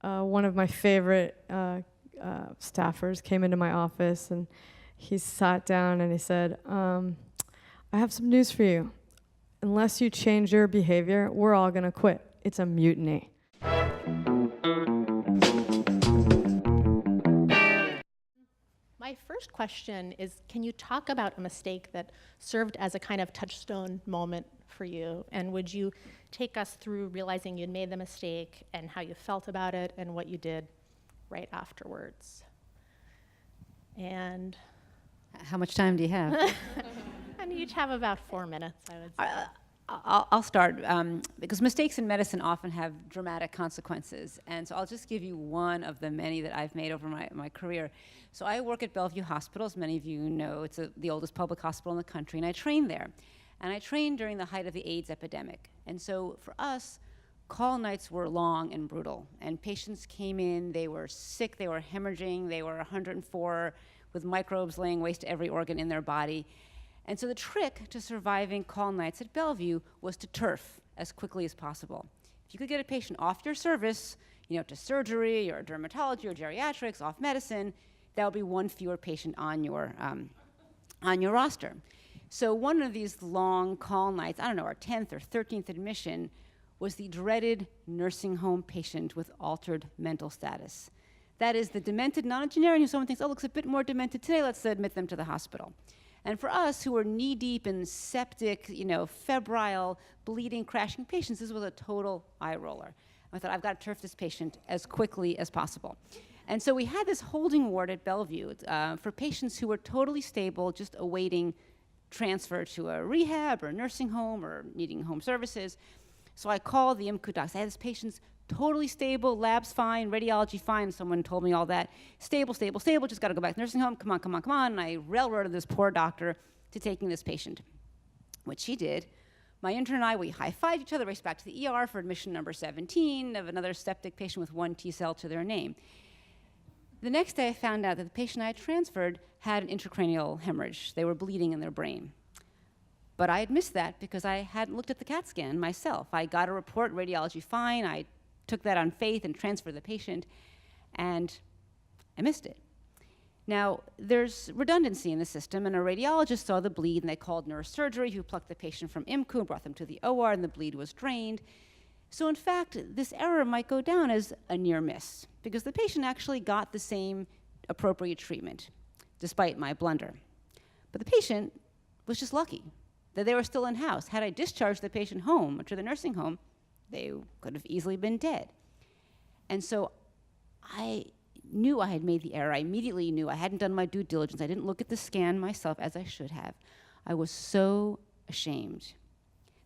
one of my favorite staffers came into my office, and he sat down and he said, I have some news for you. Unless you change your behavior, we're all going to quit. It's a mutiny. My first question is, can you talk about a mistake that served as a kind of touchstone moment for you? And would you take us through realizing you'd made the mistake and how you felt about it and what you did right afterwards? And how much time do you have? and you each have about 4 minutes, I would say. I'll start, because mistakes in medicine often have dramatic consequences. And so I'll just give you one of the many that I've made over my career. So I work at Bellevue Hospital, as many of you know. It's the oldest public hospital in the country, and I trained there. And I trained during the height of the AIDS epidemic. And so for us, call nights were long and brutal. And patients came in, they were sick, they were hemorrhaging, they were 104 with microbes laying waste to every organ in their body. And so the trick to surviving call nights at Bellevue was to turf as quickly as possible. If you could get a patient off your service, to surgery or dermatology or geriatrics, off medicine, that would be one fewer patient on your roster. So one of these long call nights, our 10th or 13th admission, was the dreaded nursing home patient with altered mental status. That is the demented nonagenarian who someone thinks, oh, looks a bit more demented today, let's admit them to the hospital. And for us, who were knee-deep in septic, febrile, bleeding, crashing patients, this was a total eye roller. I thought, I've got to turf this patient as quickly as possible. And so we had this holding ward at Bellevue for patients who were totally stable, just awaiting transfer to a rehab or a nursing home or needing home services. So I called the IMCU docs. I had this patient's totally stable, labs fine, radiology fine. Someone told me all that. Stable, stable, stable, just got to go back to nursing home. Come on, come on, come on. And I railroaded this poor doctor to taking this patient, which he did. My intern and I, we high-fived each other, raced back to the ER for admission number 17 of another septic patient with 1 T-cell to their name. The next day, I found out that the patient I had transferred had an intracranial hemorrhage. They were bleeding in their brain. But I had missed that because I hadn't looked at the CAT scan myself. I got a report, radiology fine. I took that on faith and transferred the patient, and I missed it. Now, there's redundancy in the system, and a radiologist saw the bleed, and they called neurosurgery, who plucked the patient from IMCU and brought them to the OR, and the bleed was drained. So in fact, this error might go down as a near miss, because the patient actually got the same appropriate treatment, despite my blunder. But the patient was just lucky that they were still in-house. Had I discharged the patient home or to the nursing home, they could have easily been dead. And so I knew I had made the error. I immediately knew I hadn't done my due diligence. I didn't look at the scan myself as I should have. I was so ashamed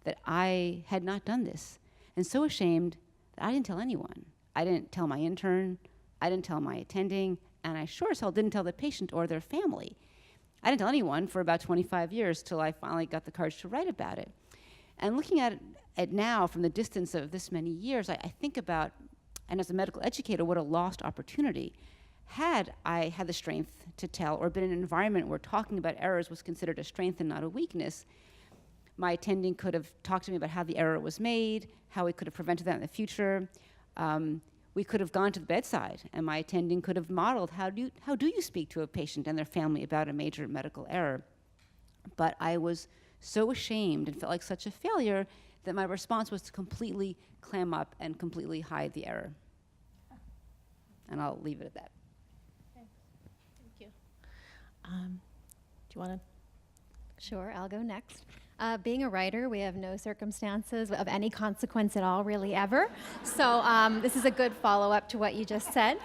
that I had not done this, and so ashamed that I didn't tell anyone. I didn't tell my intern, I didn't tell my attending, and I sure as hell didn't tell the patient or their family. I didn't tell anyone for about 25 years till I finally got the courage to write about it. And looking at it now from the distance of this many years, I think about, and as a medical educator, what a lost opportunity. Had I had the strength to tell or been in an environment where talking about errors was considered a strength and not a weakness, my attending could have talked to me about how the error was made, how we could have prevented that in the future. We could have gone to the bedside, and my attending could have modeled how do you speak to a patient and their family about a major medical error. But I was so ashamed and felt like such a failure that my response was to completely clam up and completely hide the error. And I'll leave it at that. Thanks. Thank you. Do you want to? Sure, I'll go next. Being a writer, we have no circumstances of any consequence at all, really, ever. So this is a good follow-up to what you just said.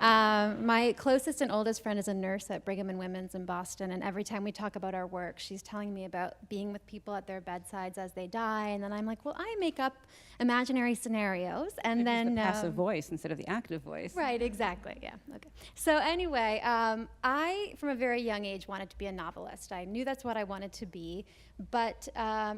My closest and oldest friend is a nurse at Brigham and Women's in Boston, and every time we talk about our work, she's telling me about being with people at their bedsides as they die, and then I'm like, well, I make up imaginary scenarios, and then the passive voice instead of the active voice. Right, exactly, yeah, okay. So anyway, I, from a very young age, wanted to be a novelist. I knew that's what I wanted to be, but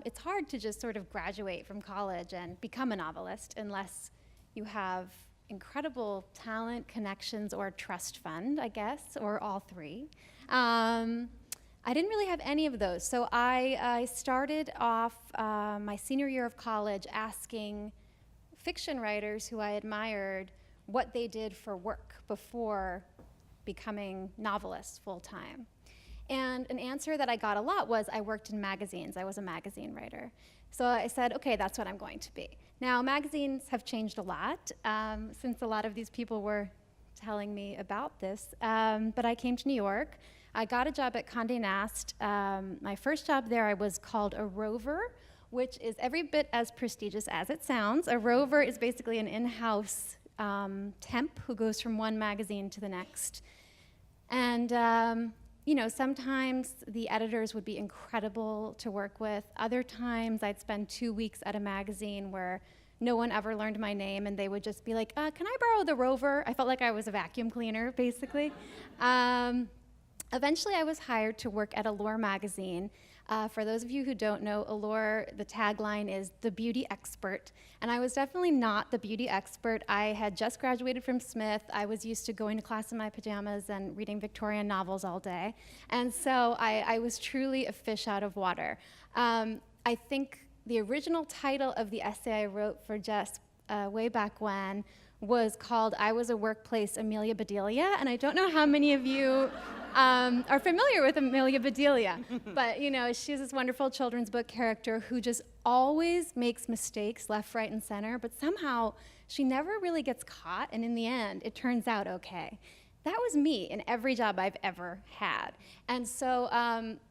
it's hard to just sort of graduate from college and become a novelist unless you have incredible talent, connections, or trust fund, I guess, or all three. I didn't really have any of those, so I started off my senior year of college asking fiction writers who I admired what they did for work before becoming novelists full-time. And an answer that I got a lot was I worked in magazines. I was a magazine writer. So I said, okay, that's what I'm going to be. Now, magazines have changed a lot since a lot of these people were telling me about this. But I came to New York. I got a job at Condé Nast. My first job there, I was called a rover, which is every bit as prestigious as it sounds. A rover is basically an in-house temp who goes from one magazine to the next. And you know, sometimes the editors would be incredible to work with. Other times I'd spend 2 weeks at a magazine where no one ever learned my name, and they would just be like, can I borrow the rover? I felt like I was a vacuum cleaner, basically. Eventually I was hired to work at Allure magazine. For those of you who don't know, Allure, the tagline is the beauty expert. And I was definitely not the beauty expert. I had just graduated from Smith. I was used to going to class in my pajamas and reading Victorian novels all day. And so I was truly a fish out of water. I think the original title of the essay I wrote for Jess way back when was called I Was a Workplace Amelia Bedelia, and I don't know how many of you are familiar with Amelia Bedelia, but you know, she's this wonderful children's book character who just always makes mistakes left, right, and center, but somehow she never really gets caught, and in the end, it turns out okay. That was me in every job I've ever had. And so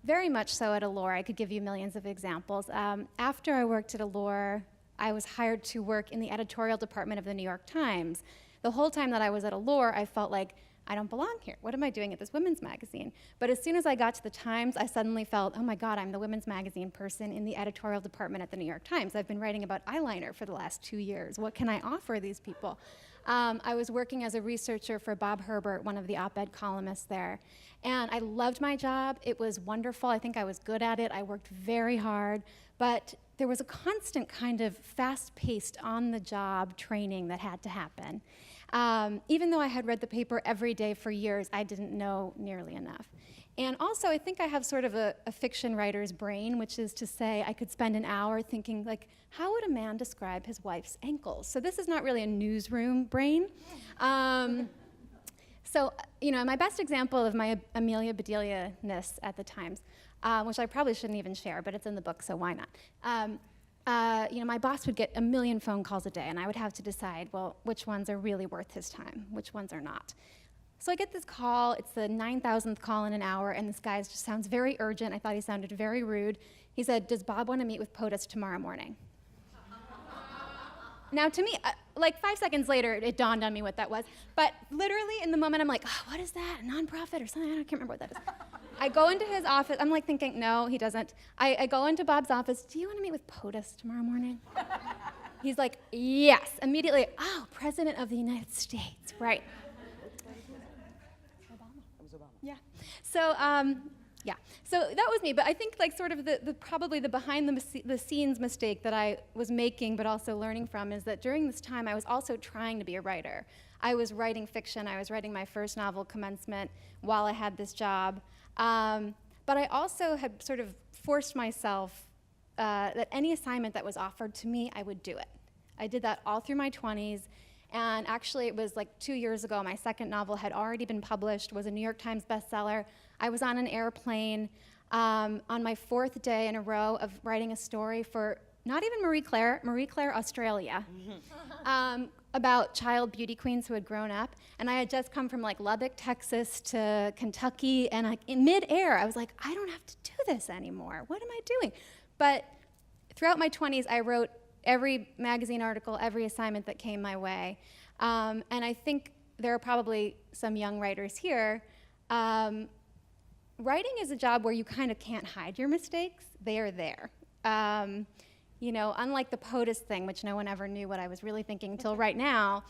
very much so at Allure. I could give you millions of examples. After I worked at Allure, I was hired to work in the editorial department of the New York Times. The whole time that I was at Allure, I felt like, I don't belong here. What am I doing at this women's magazine? But as soon as I got to the Times, I suddenly felt, oh my God, I'm the women's magazine person in the editorial department at the New York Times. I've been writing about eyeliner for the last 2 years. What can I offer these people? I was working as a researcher for Bob Herbert, one of the op-ed columnists there. And I loved my job. It was wonderful. I think I was good at it. I worked very hard. But there was a constant kind of fast-paced, on-the-job training that had to happen. Even though I had read the paper every day for years, I didn't know nearly enough. And also, I think I have sort of a fiction writer's brain, which is to say I could spend an hour thinking, like, how would a man describe his wife's ankles? So this is not really a newsroom brain. So, you know, my best example of my Amelia Bedelia-ness at the Times, which I probably shouldn't even share, but it's in the book, so why not? You know, my boss would get 1 million phone calls a day, and I would have to decide, well, which ones are really worth his time, which ones are not. So I get this call, it's the 9,000th call in an hour, and this guy just sounds very urgent. I thought he sounded very rude. He said, does Bob want to meet with POTUS tomorrow morning? Now to me, like 5 seconds later, it dawned on me what that was. But literally in the moment, I'm like, oh, what is that, a nonprofit or something? I can't remember what that is. I go into his office, I'm like thinking, no, he doesn't. I go into Bob's office, do you want to meet with POTUS tomorrow morning? He's like, yes. Immediately, oh, President of the United States, right. Yeah. So, yeah. So that was me. But I think like sort of probably the behind the scenes mistake that I was making, but also learning from, is that during this time I was also trying to be a writer. I was writing fiction. I was writing my first novel, Commencement, while I had this job. But I also had sort of forced myself that any assignment that was offered to me, I would do it. I did that all through my 20s. And actually, it was like 2 years ago, my second novel had already been published, was a New York Times bestseller. I was on an airplane on my 4th day in a row of writing a story for not even Marie Claire, Australia, about child beauty queens who had grown up. And I had just come from like Lubbock, Texas to Kentucky, and like in midair, I was like, I don't have to do this anymore. What am I doing? But throughout my 20s, I wrote every magazine article, every assignment that came my way. And I think there are probably some young writers here. Writing is a job where you kind of can't hide your mistakes. They are there. You know, unlike the POTUS thing, which no one ever knew what I was really thinking until right now,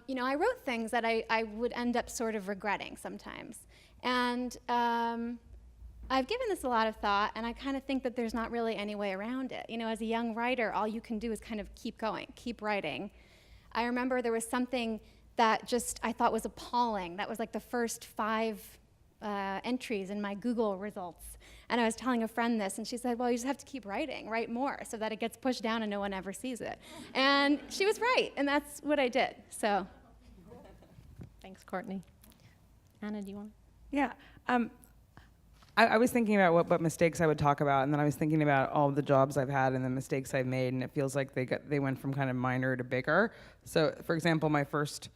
you know, I wrote things that I would end up sort of regretting sometimes. And I've given this a lot of thought, and I kind of think that there's not really any way around it. You know, as a young writer, all you can do is kind of keep going, keep writing. I remember there was something that just I thought was appalling. That was like the first 5 entries in my Google results. And I was telling a friend this, and she said, well, you just have to keep writing, write more, so that it gets pushed down and no one ever sees it. And she was right, and that's what I did. So Thanks, Courtney. Anna, do you want? Yeah. I was thinking about what mistakes I would talk about, and then I was thinking about all the jobs I've had and the mistakes I've made, and it feels like they went from kind of minor to bigger. So, for example, my first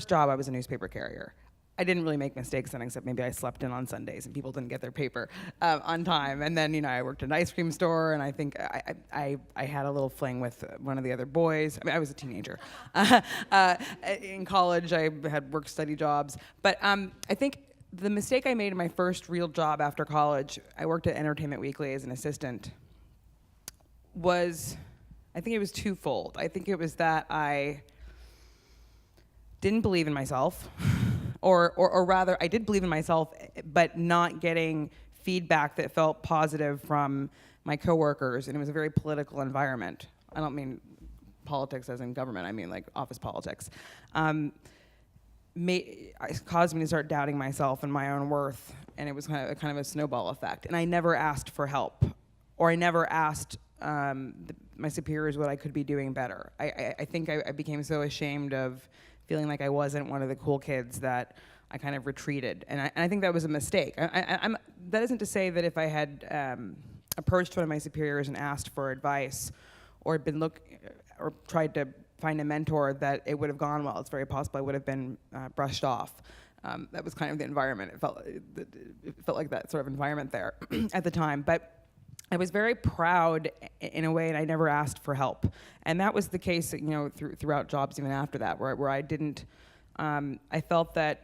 job, I was a newspaper carrier. I didn't really make mistakes then, except maybe I slept in on Sundays and people didn't get their paper on time. And then, I worked at an ice cream store, and I think I had a little fling with one of the other boys. I mean, I was a teenager. In college, I had work-study jobs. But I think the mistake I made in my first real job after college, I worked at Entertainment Weekly as an assistant, I think it was twofold. I think it was that I didn't believe in myself, or rather, I did believe in myself, but not getting feedback that felt positive from my coworkers, and it was a very political environment. I don't mean politics as in government, I mean like office politics. It caused me to start doubting myself and my own worth, and it was kind of a snowball effect. And I never asked for help, or I never asked my superiors what I could be doing better. I think I became so ashamed of feeling like I wasn't one of the cool kids that I kind of retreated, and I think that was a mistake. That isn't to say that if I had approached one of my superiors and asked for advice, or tried to find a mentor, that it would have gone well. It's very possible I would have been brushed off. That was kind of the environment. It felt like that sort of environment there at the time. But I was very proud in a way, and I never asked for help. And that was the case, throughout jobs even after that, where I didn't. I felt that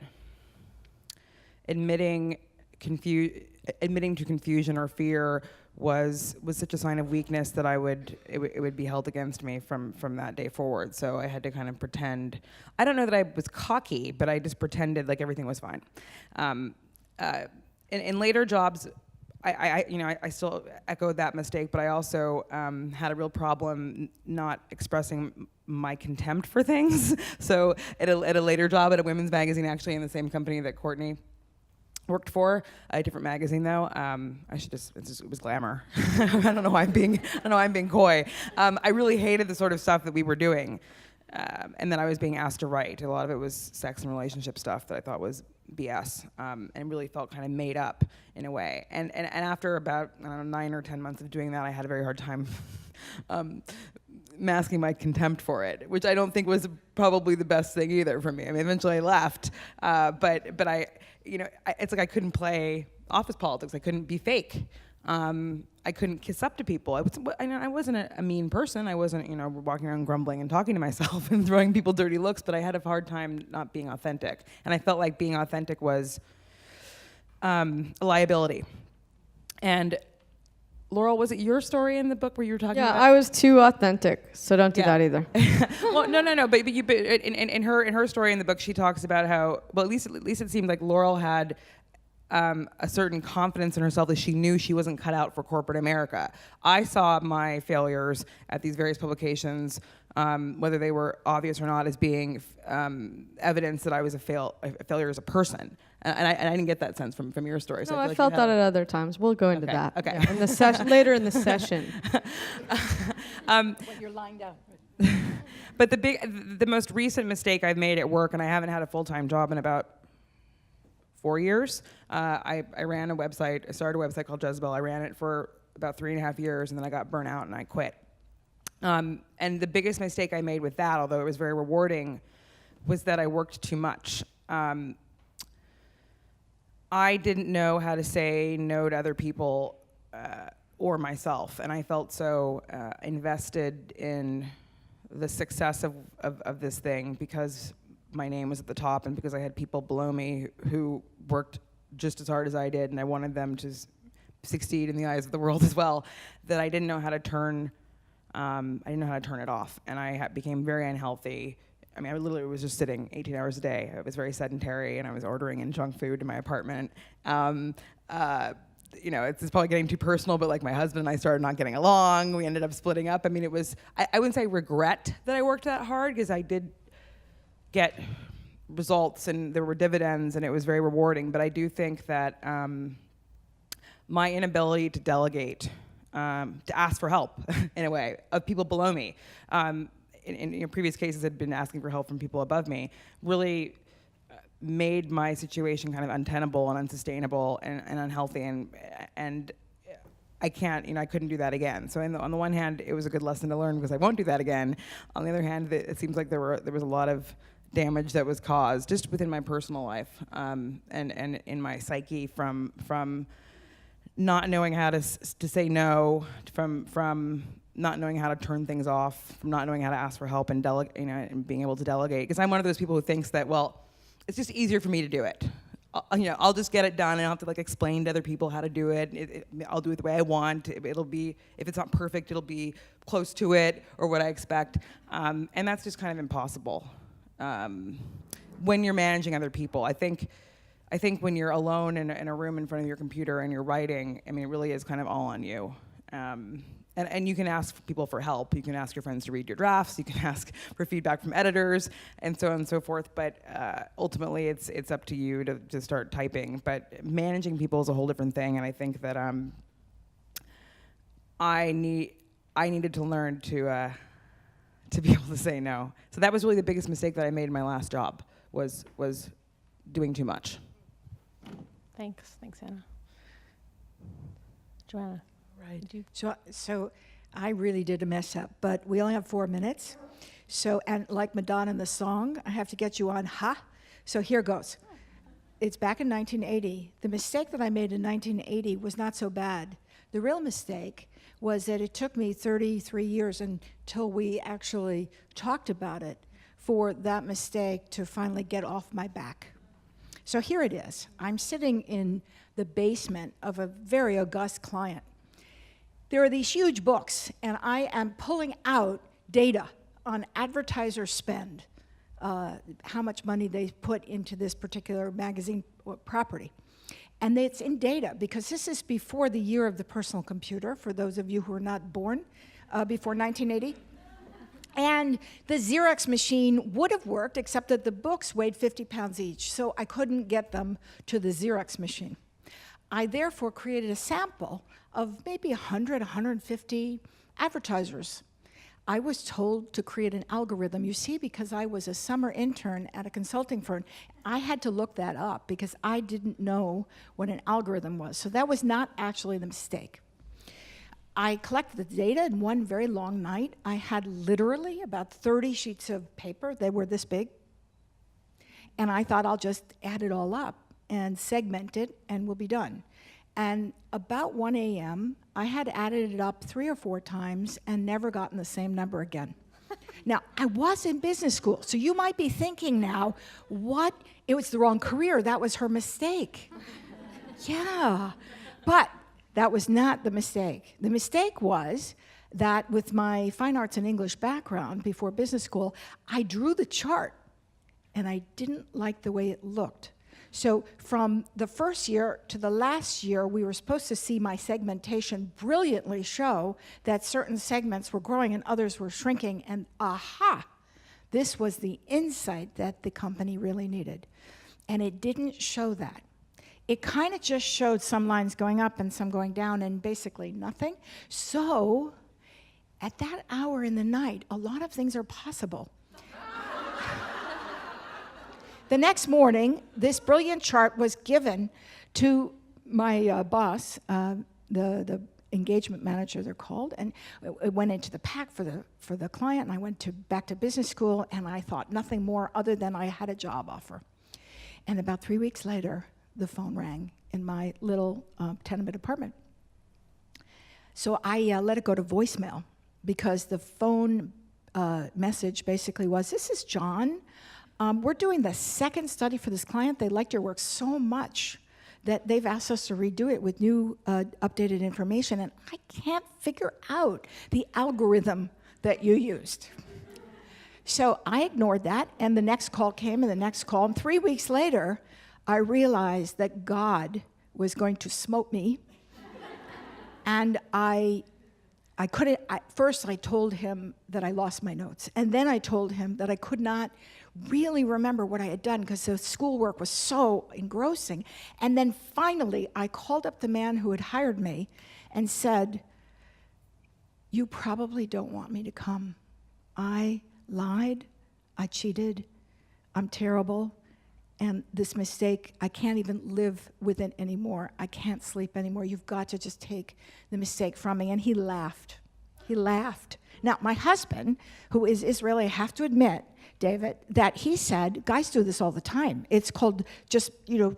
admitting to confusion or fear was such a sign of weakness that it would be held against me from that day forward. So I had to kind of pretend. I don't know that I was cocky, but I just pretended like everything was fine. In later jobs, I still echoed that mistake, but I also had a real problem not expressing my contempt for things. So at a later job at a women's magazine, actually in the same company that Courtney worked for, a different magazine though. It was Glamour. I don't know why I'm being coy. I really hated the sort of stuff that we were doing, and then I was being asked to write. A lot of it was sex and relationship stuff that I thought was BS, and really felt kind of made up in a way. And after about 9 or 10 months of doing that, I had a very hard time masking my contempt for it, which I don't think was probably the best thing either for me. I mean, eventually I left, but I, it's like I couldn't play office politics. I couldn't be fake. I couldn't kiss up to people. I wasn't a mean person. I wasn't, walking around grumbling and talking to myself and throwing people dirty looks, but I had a hard time not being authentic. And I felt like being authentic was a liability. And Laurel, was it your story in the book where you were talking about? Yeah, I was too authentic, so don't do that either. Well, no. But in her story in the book, she talks about how, well, at least it seemed like Laurel had a certain confidence in herself that she knew she wasn't cut out for corporate America. I saw my failures at these various publications, whether they were obvious or not, as being evidence that I was a failure as a person. And I didn't get that sense from your story. So No, I like felt that at other times. We'll go into that. Okay. Yeah, in the session later in the session. When you're lying down. But the most recent mistake I've made at work, and I haven't had a full-time job in about 4 years. I ran a website. I started a website called Jezebel. I ran it for about 3.5 years, and then I got burnt out and I quit. And the biggest mistake I made with that, although it was very rewarding, was that I worked too much. I didn't know how to say no to other people or myself, and I felt so invested in the success of this thing because my name was at the top and because I had people below me who worked just as hard as I did, and I wanted them to succeed in the eyes of the world as well, that I didn't know how to turn it off, and I became very unhealthy. I mean, I literally was just sitting 18 hours a day. I was very sedentary, and I was ordering in junk food to my apartment. It's probably getting too personal, but like my husband and I started not getting along. We ended up splitting up. I mean, I wouldn't say regret that I worked that hard, because I did get results and there were dividends and it was very rewarding. But I do think that my inability to delegate, to ask for help in a way of people below me, in previous cases had been asking for help from people above me, really made my situation kind of untenable and unsustainable and unhealthy, and I can't, I couldn't do that again. So on the one hand, it was a good lesson to learn because I won't do that again. On the other hand, it seems like there was a lot of damage that was caused just within my personal life, and in my psyche from not knowing how to say no, from not knowing how to turn things off, from not knowing how to ask for help and and being able to delegate. Because I'm one of those people who thinks that, well, it's just easier for me to do it. I'll just get it done, and I don't have to explain to other people how to do it. I'll do it the way I want. It'll be, if it's not perfect, it'll be close to it or what I expect. And that's just kind of impossible when you're managing other people. I think when you're alone in a room in front of your computer and you're writing, it really is kind of all on you. And you can ask people for help. You can ask your friends to read your drafts. You can ask for feedback from editors, and so on and so forth. But ultimately, it's up to you to start typing. But managing people is a whole different thing, and I think that I needed to learn to be able to say no. So that was really the biggest mistake that I made in my last job was doing too much. Thanks, Anna. Joanna. Right. So I really did a mess up, but we only have 4 minutes. So, and like Madonna in the song, I have to get you on ha. So here goes. It's back in 1980. The mistake that I made in 1980 was not so bad. The real mistake was that it took me 33 years until we actually talked about it for that mistake to finally get off my back. So here it is. I'm sitting in the basement of a very august client. There are these huge books, and I am pulling out data on advertiser spend, how much money they put into this particular magazine property. And it's in data, because this is before the year of the personal computer, for those of you who are not born before 1980. And the Xerox machine would have worked, except that the books weighed 50 pounds each, so I couldn't get them to the Xerox machine. I therefore created a sample of maybe 100, 150 advertisers. I was told to create an algorithm, you see, because I was a summer intern at a consulting firm. I had to look that up because I didn't know what an algorithm was. So that was not actually the mistake. I collected the data in one very long night. I had literally about 30 sheets of paper. They were this big. And I thought I'll just add it all up and segment it, and we'll be done. And about 1 a.m., I had added it up 3 or 4 times and never gotten the same number again. Now, I was in business school, so you might be thinking now, what? It was the wrong career. That was her mistake. Yeah, but that was not the mistake. The mistake was that with my fine arts and English background before business school, I drew the chart, and I didn't like the way it looked. So from the first year to the last year, we were supposed to see my segmentation brilliantly show that certain segments were growing and others were shrinking, and aha, this was the insight that the company really needed. And it didn't show that. It kind of just showed some lines going up and some going down and basically nothing. So at that hour in the night, a lot of things are possible. The next morning, this brilliant chart was given to my boss, the engagement manager, they're called, and it went into the pack for the client, and I went back to business school, and I thought nothing more other than I had a job offer. And about 3 weeks later, the phone rang in my little tenement apartment. So I let it go to voicemail, because the phone message basically was, "This is John. We're doing the second study for this client. They liked your work so much that they've asked us to redo it with new updated information, and I can't figure out the algorithm that you used." So I ignored that, and the next call came, and the next call, and 3 weeks later, I realized that God was going to smote me, and I couldn't. First, I told him that I lost my notes, and then I told him that I could not really remember what I had done because the schoolwork was so engrossing. And then finally, I called up the man who had hired me and said, "You probably don't want me to come. I lied, I cheated, I'm terrible, and this mistake, I can't even live with it anymore. I can't sleep anymore. You've got to just take the mistake from me. And he laughed. He laughed. Now, my husband, who is Israeli, I have to admit, David, that he said, guys do this all the time. It's called just,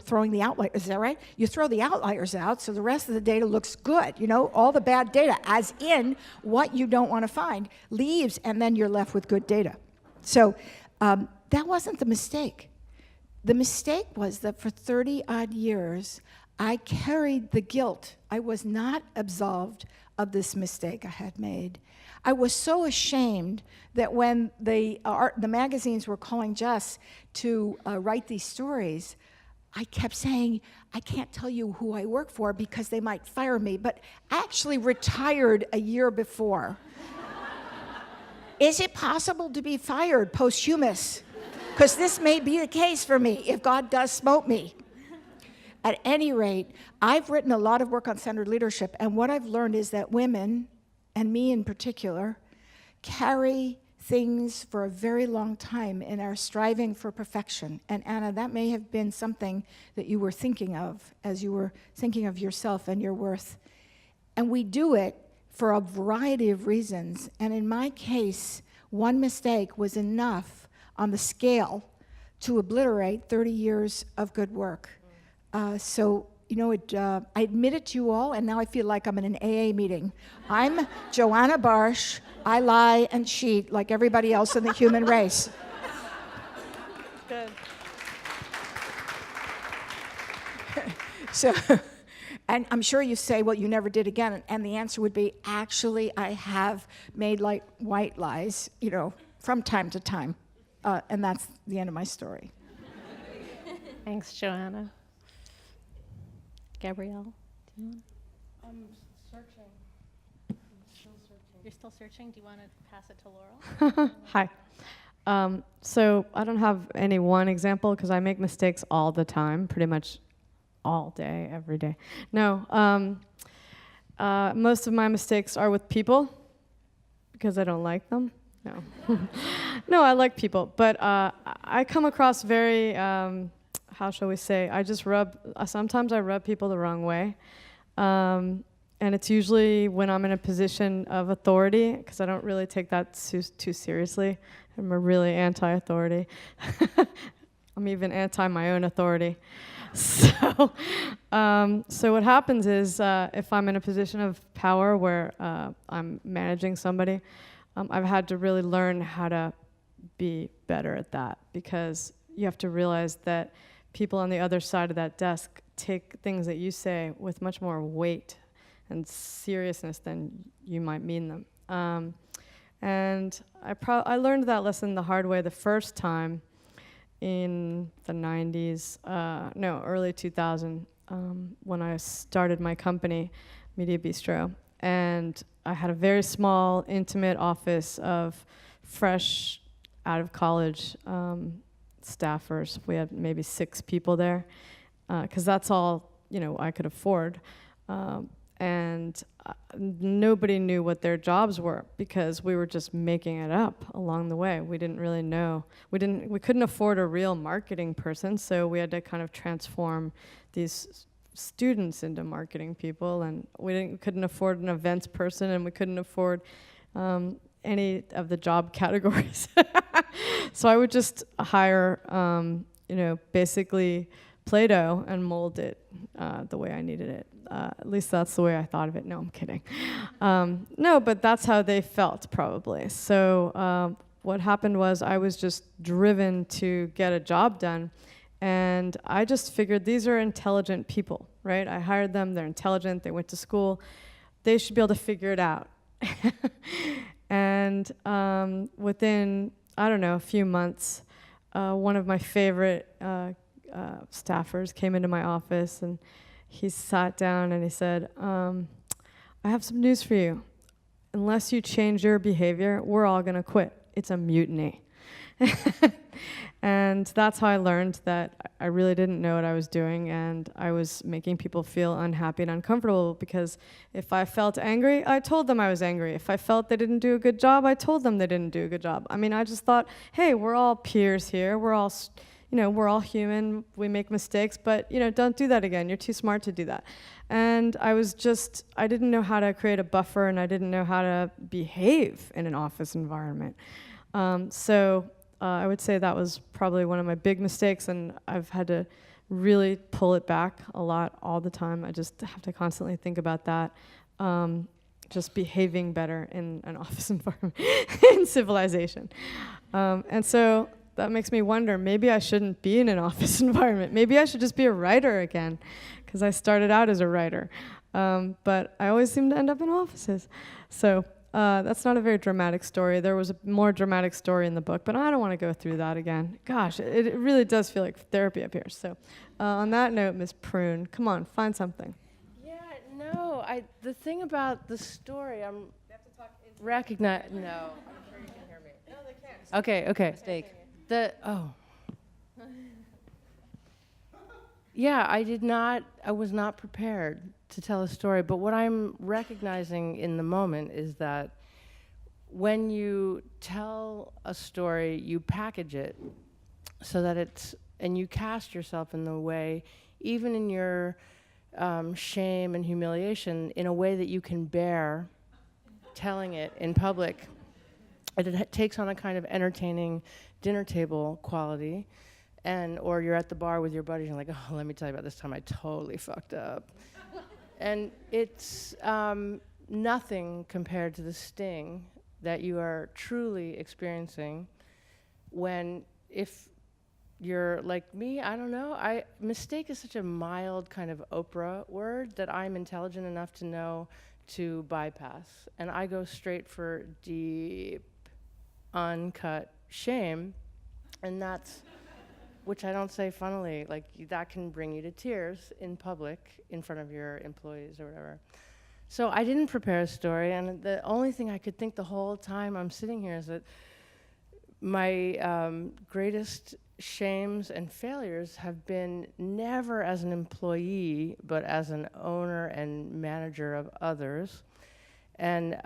throwing the outliers. Is that right? You throw the outliers out so the rest of the data looks good. All the bad data, as in what you don't want to find, leaves, and then you're left with good data. So that wasn't the mistake. The mistake was that for 30-odd years, I carried the guilt. I was not absolved of this mistake I had made. I was so ashamed that when the magazines were calling Jess to write these stories, I kept saying, I can't tell you who I work for because they might fire me, but I actually retired a year before. Is it possible to be fired posthumous? Because this may be the case for me if God does smote me. At any rate, I've written a lot of work on centered leadership, and what I've learned is that women, and me in particular, carry things for a very long time in our striving for perfection. And Anna, that may have been something that you were thinking of as you were thinking of yourself and your worth. And we do it for a variety of reasons. And in my case, one mistake was enough on the scale to obliterate 30 years of good work. I admit it to you all, and now I feel like I'm in an AA meeting. I'm Joanna Barsh. I lie and cheat like everybody else in the human race. Good. So, and I'm sure you say, well, you never did again. And the answer would be, actually, I have made like white lies, from time to time. And that's the end of my story. Thanks, Joanna. Gabrielle? I'm searching. You're still searching? Do you want to pass it to Laurel? Hi. So I don't have any one example because I make mistakes all the time, pretty much all day, every day. No, most of my mistakes are with people because I don't like them. No. No, I like people, but I come across very, how shall we say, sometimes I rub people the wrong way. And it's usually when I'm in a position of authority, because I don't really take that too seriously. I'm a really anti-authority. I'm even anti my own authority. So what happens is if I'm in a position of power where I'm managing somebody, I've had to really learn how to be better at that, because you have to realize that people on the other side of that desk take things that you say with much more weight and seriousness than you might mean them. And I learned that lesson the hard way the first time in the 90s, early 2000, when I started my company, Mediabistro. And I had a very small, intimate office of fresh, out of college staffers. We had maybe 6 people there, because that's all I could afford. And nobody knew what their jobs were because we were just making it up along the way. We didn't really know. We couldn't afford a real marketing person, so we had to kind of transform these students into marketing people, and we couldn't afford an events person, and we couldn't afford any of the job categories. So I would just hire, basically Play-Doh and mold it the way I needed it. At least that's the way I thought of it. No, I'm kidding. No, but that's how they felt, probably. So what happened was I was just driven to get a job done, and I just figured these are intelligent people, right? I hired them. They're intelligent. They went to school. They should be able to figure it out. And within, a few months, one of my favorite staffers came into my office, and he sat down and he said, I have some news for you. Unless you change your behavior, we're all going to quit. It's a mutiny. And that's how I learned that I really didn't know what I was doing, and I was making people feel unhappy and uncomfortable, because if I felt angry, I told them I was angry. If I felt they didn't do a good job, I told them they didn't do a good job. I mean, I just thought, hey, we're all peers here. We're all we're all human, we make mistakes, but, don't do that again. You're too smart to do that. And I didn't know how to create a buffer, and I didn't know how to behave in an office environment. So I would say that was probably one of my big mistakes, and I've had to really pull it back a lot all the time. I just have to constantly think about that. Just behaving better in an office environment, in civilization. And so that makes me wonder, maybe I shouldn't be in an office environment. Maybe I should just be a writer again, because I started out as a writer. But I always seem to end up in offices. So that's not a very dramatic story. There was a more dramatic story in the book, but I don't want to go through that again. Gosh, it really does feel like therapy up here. So on that note, Miss Prune, come on, find something. No, the thing about the story, recognize. No, I'm sure you can hear me. No, they can't. Okay. Mistake. Yeah, I was not prepared to tell a story, but what I'm recognizing in the moment is that when you tell a story, you package it so that and you cast yourself in the way, even in your shame and humiliation, in a way that you can bear telling it in public. It takes on a kind of entertaining dinner table quality, or you're at the bar with your buddies and you're like, oh, let me tell you about this time I totally fucked up. And it's nothing compared to the sting that you are truly experiencing if you're like me, I don't know. Mistake is such a mild kind of Oprah word that I'm intelligent enough to know to bypass. And I go straight for deep, uncut shame. And which I don't say funnily, that can bring you to tears in public in front of your employees or whatever. So I didn't prepare a story, and the only thing I could think the whole time I'm sitting here is that my greatest shames and failures have been never as an employee, but as an owner and manager of others, and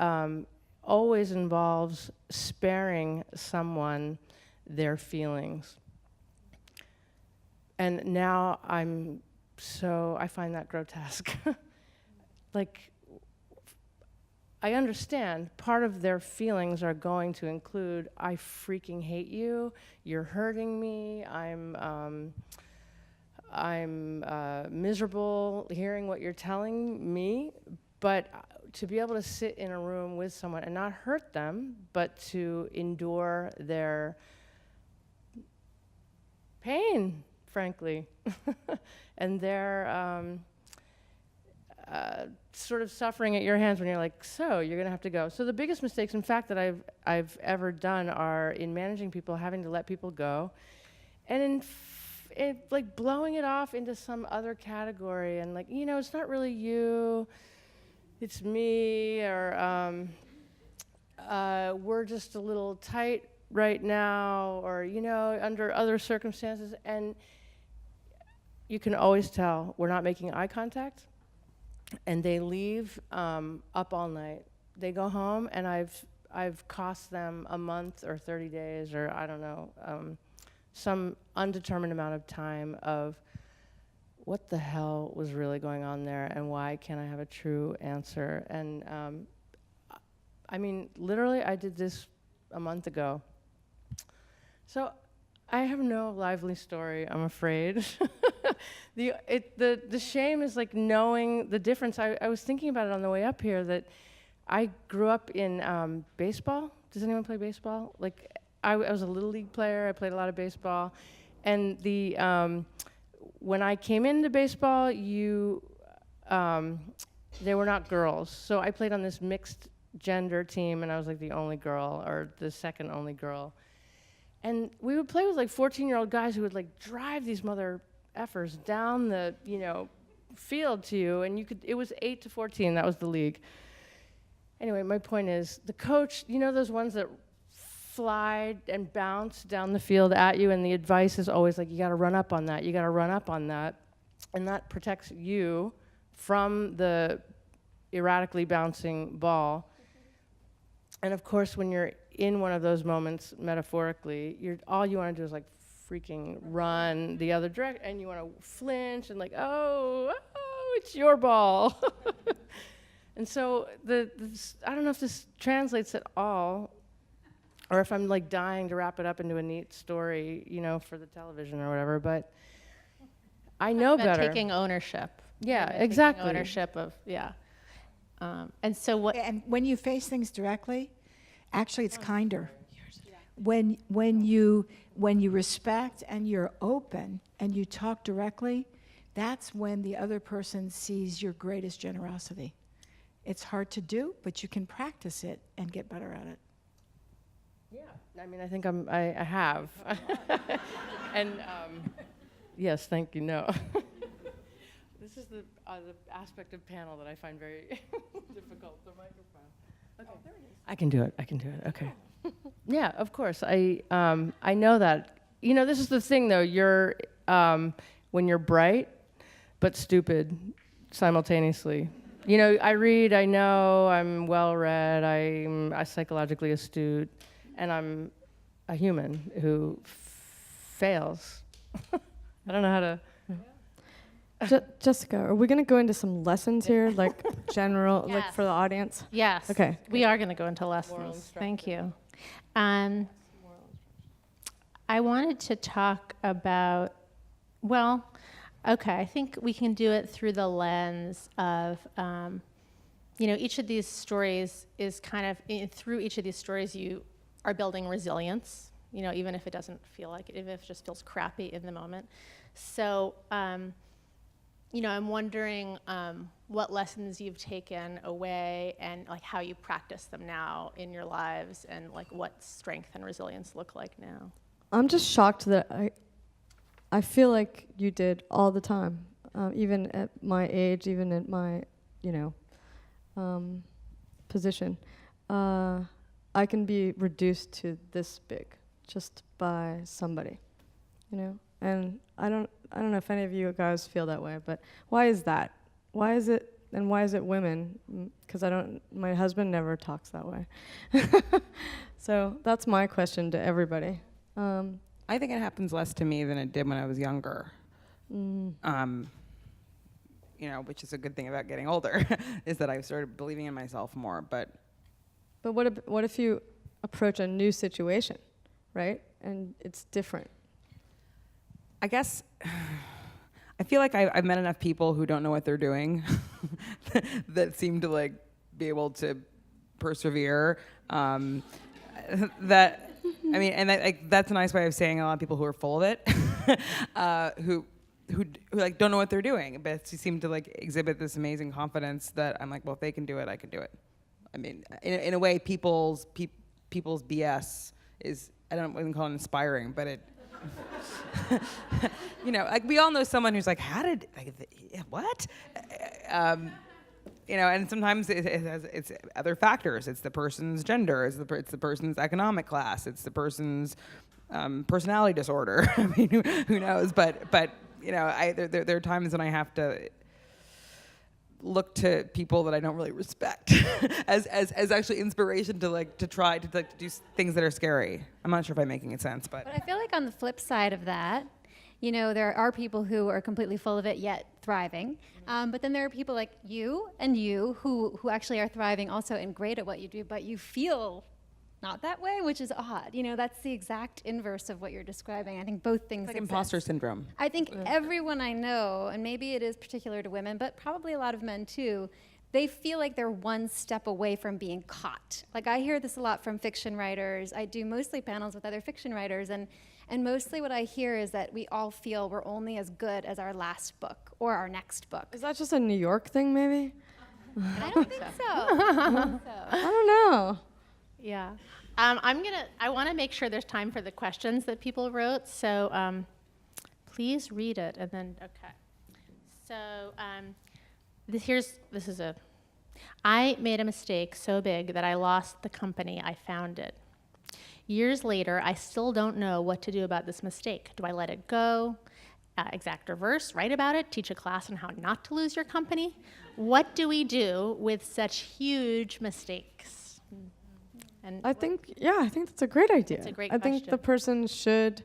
always involves sparing someone their feelings. And now I find that grotesque. I understand part of their feelings are going to include, I freaking hate you, you're hurting me, I'm miserable hearing what you're telling me, but to be able to sit in a room with someone and not hurt them, but to endure their pain, frankly, and their sort of suffering at your hands when you're like, so you're gonna have to go. So the biggest mistakes, in fact, that I've ever done are in managing people, having to let people go, and in blowing it off into some other category, and it's not really you, it's me, or we're just a little tight right now, or under other circumstances, and you can always tell we're not making eye contact. And they leave up all night. They go home, and I've cost them a month or 30 days, or I don't know, some undetermined amount of time of what the hell was really going on there, and why can't I have a true answer? And literally, I did this a month ago. So I have no lively story, I'm afraid. The shame is knowing the difference. I was thinking about it on the way up here, that I grew up in baseball. Does anyone play baseball? I was a little league player. I played a lot of baseball, and when I came into baseball, they were not girls. So I played on this mixed gender team, and I was the only girl, or the second only girl. And we would play with 14-year-old guys who would drive these mother effers down the field to you, and it was 8-14. That was the league. Anyway, my point is, the coach, those ones that fly and bounce down the field at you, and the advice is always you got to run up on that, you got to run up on that, and that protects you from the erratically bouncing ball. And of course, when you're in one of those moments, metaphorically, all you want to do is freaking run the other direction, and you want to flinch and like, oh, it's your ball. And so I don't know if this translates at all, or if I'm like dying to wrap it up into a neat story, for the television or whatever, but I know about better. taking ownership. Yeah, Taking exactly. ownership of, and so what? And when you face things directly, actually it's kinder. When you respect and you're open and you talk directly, that's when the other person sees your greatest generosity. It's hard to do, but you can practice it and get better at it. Yeah, I mean, I think I have. And yes, thank you. No, this is the aspect of panel that I find very difficult. The microphone. Okay, there it is. I can do it. Okay. Yeah, of course. I know that. This is the thing, though. You're when you're bright, but stupid simultaneously. I read. I know. I'm well read. I'm psychologically astute. And I'm a human who fails. I don't know how to. Jessica, are we going to go into some lessons here, like general, like Yes. for the audience? Yes. Okay. We are going to go into lessons. Thank you. I wanted to talk about, I think we can do it through the lens of, each of these stories is kind of, through each of these stories you are building resilience, even if it doesn't feel like it, even if it just feels crappy in the moment. So, I'm wondering what lessons you've taken away and like how you practice them now in your lives, and like what strength and resilience look like now. I'm just shocked that I feel like you did all the time, even at my age, even at my, position. I can be reduced to this big just by somebody, and I don't know if any of you guys feel that way, but why is that? Why is it women? Because my husband never talks that way. So that's my question to everybody. I think it happens less to me than it did when I was younger. Which is a good thing about getting older, is that I started believing in myself more. But what if you approach a new situation, right? And it's different. I guess I feel like I've met enough people who don't know what they're doing that seem to like be able to persevere. That's a nice way of saying a lot of people who are full of it, who like don't know what they're doing, but seem to like exhibit this amazing confidence that I'm like, well, if they can do it, I can do it. I mean, in a way, people's BS is, I don't even call it inspiring, but it. Like we all know someone who's like, what? And sometimes it's other factors. It's the person's gender. It's the person's economic class. It's the person's personality disorder. I mean, who knows? But there are times when I have to look to people that I don't really respect as actually inspiration to try to do things that are scary. I'm not sure if I'm making it sense, but I feel like on the flip side of that, there are people who are completely full of it yet thriving, but then there are people like you who actually are thriving also and great at what you do, but you feel not that way, which is odd. That's the exact inverse of what you're describing. I think both things it's like exist. imposter syndrome. I think everyone I know, and maybe it is particular to women, but probably a lot of men too, they feel like they're one step away from being caught. Like I hear this a lot from fiction writers. I do mostly panels with other fiction writers, and mostly what I hear is that we all feel we're only as good as our last book or our next book. Is that just a New York thing, maybe? I don't think so. I don't know. Yeah. I want to make sure there's time for the questions that people wrote, so please read it, and then, okay. So I made a mistake so big that I lost the company I founded. Years later, I still don't know what to do about this mistake. Do I let it go? Exact reverse, write about it, teach a class on how not to lose your company? What do we do with such huge mistakes? And I think that's a great idea. It's a great I think question. the person should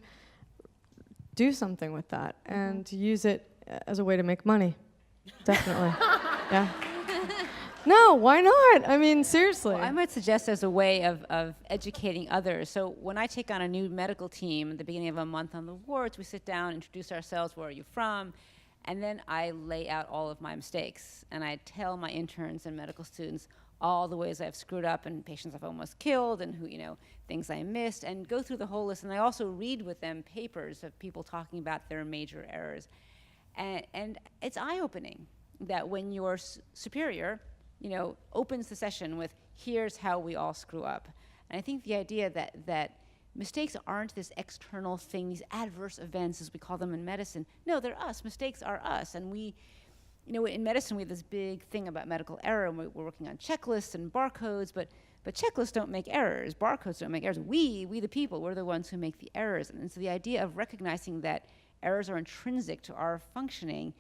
do something with that and use it as a way to make money. Definitely. Yeah. No, why not? I mean, seriously. Well, I might suggest as a way of educating others. So when I take on a new medical team at the beginning of a month on the wards, we sit down, introduce ourselves, where are you from? And then I lay out all of my mistakes. And I tell my interns and medical students all the ways I've screwed up and patients I've almost killed and who, things I missed, and go through the whole list. And I also read with them papers of people talking about their major errors. And it's eye-opening that when your superior, opens the session with, here's how we all screw up. And I think the idea that mistakes aren't this external thing, these adverse events, as we call them in medicine. No, they're us. Mistakes are us. And we, in medicine, we have this big thing about medical error, and we're working on checklists and barcodes, but checklists don't make errors. Barcodes don't make errors. We the people, we're the ones who make the errors. And so the idea of recognizing that errors are intrinsic to our functioning,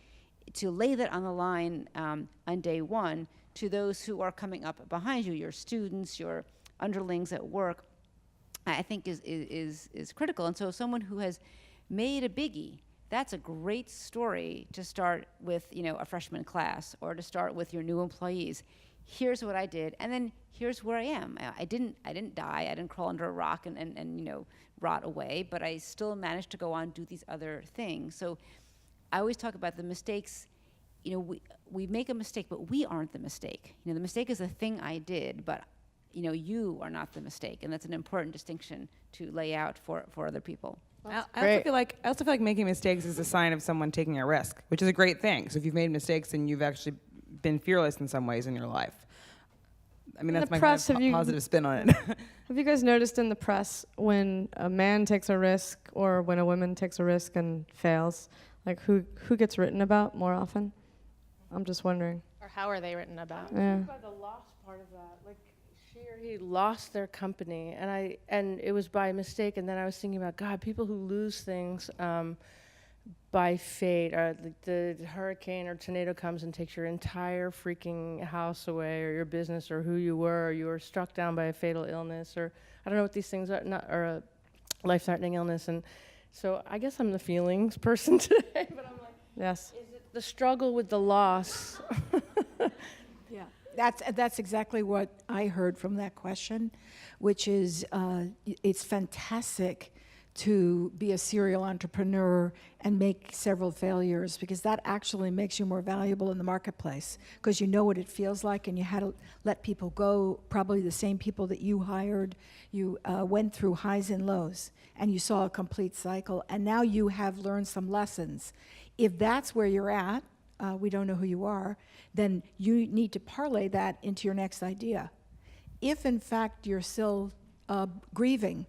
to lay that on the line on day one to those who are coming up behind you, your students, your underlings at work, I think is critical. And so someone who has made a biggie, that's a great story to start with, a freshman class, or to start with your new employees. Here's what I did, and then here's where I am. I didn't die. I didn't crawl under a rock and rot away, but I still managed to go on and do these other things. So I always talk about the mistakes. We make a mistake, but we aren't the mistake. The mistake is a thing I did, but you are not the mistake, and that's an important distinction to lay out for other people. I also feel like making mistakes is a sign of someone taking a risk, which is a great thing. So if you've made mistakes, then you've actually been fearless in some ways in your life. I mean, that's my positive spin on it. Have you guys noticed in the press when a man takes a risk or when a woman takes a risk and fails, like who gets written about more often? I'm just wondering. Or how are they written about? Yeah. By the loss part of that, like she or he lost their company, and it was by mistake. And then I was thinking about, God, people who lose things by fate, or the hurricane or tornado comes and takes your entire freaking house away, or your business, or who you were, or you were struck down by a fatal illness, or I don't know what these things are, or a life-threatening illness. And so I guess I'm the feelings person today, but I'm like, yes. Is it the struggle with the loss? Yeah, that's exactly what I heard from that question, which is it's fantastic to be a serial entrepreneur and make several failures, because that actually makes you more valuable in the marketplace, because you know what it feels like, and you had to let people go, probably the same people that you hired. You went through highs and lows, and you saw a complete cycle, and now you have learned some lessons. If that's where you're at, we don't know who you are, then you need to parlay that into your next idea. If in fact you're still grieving,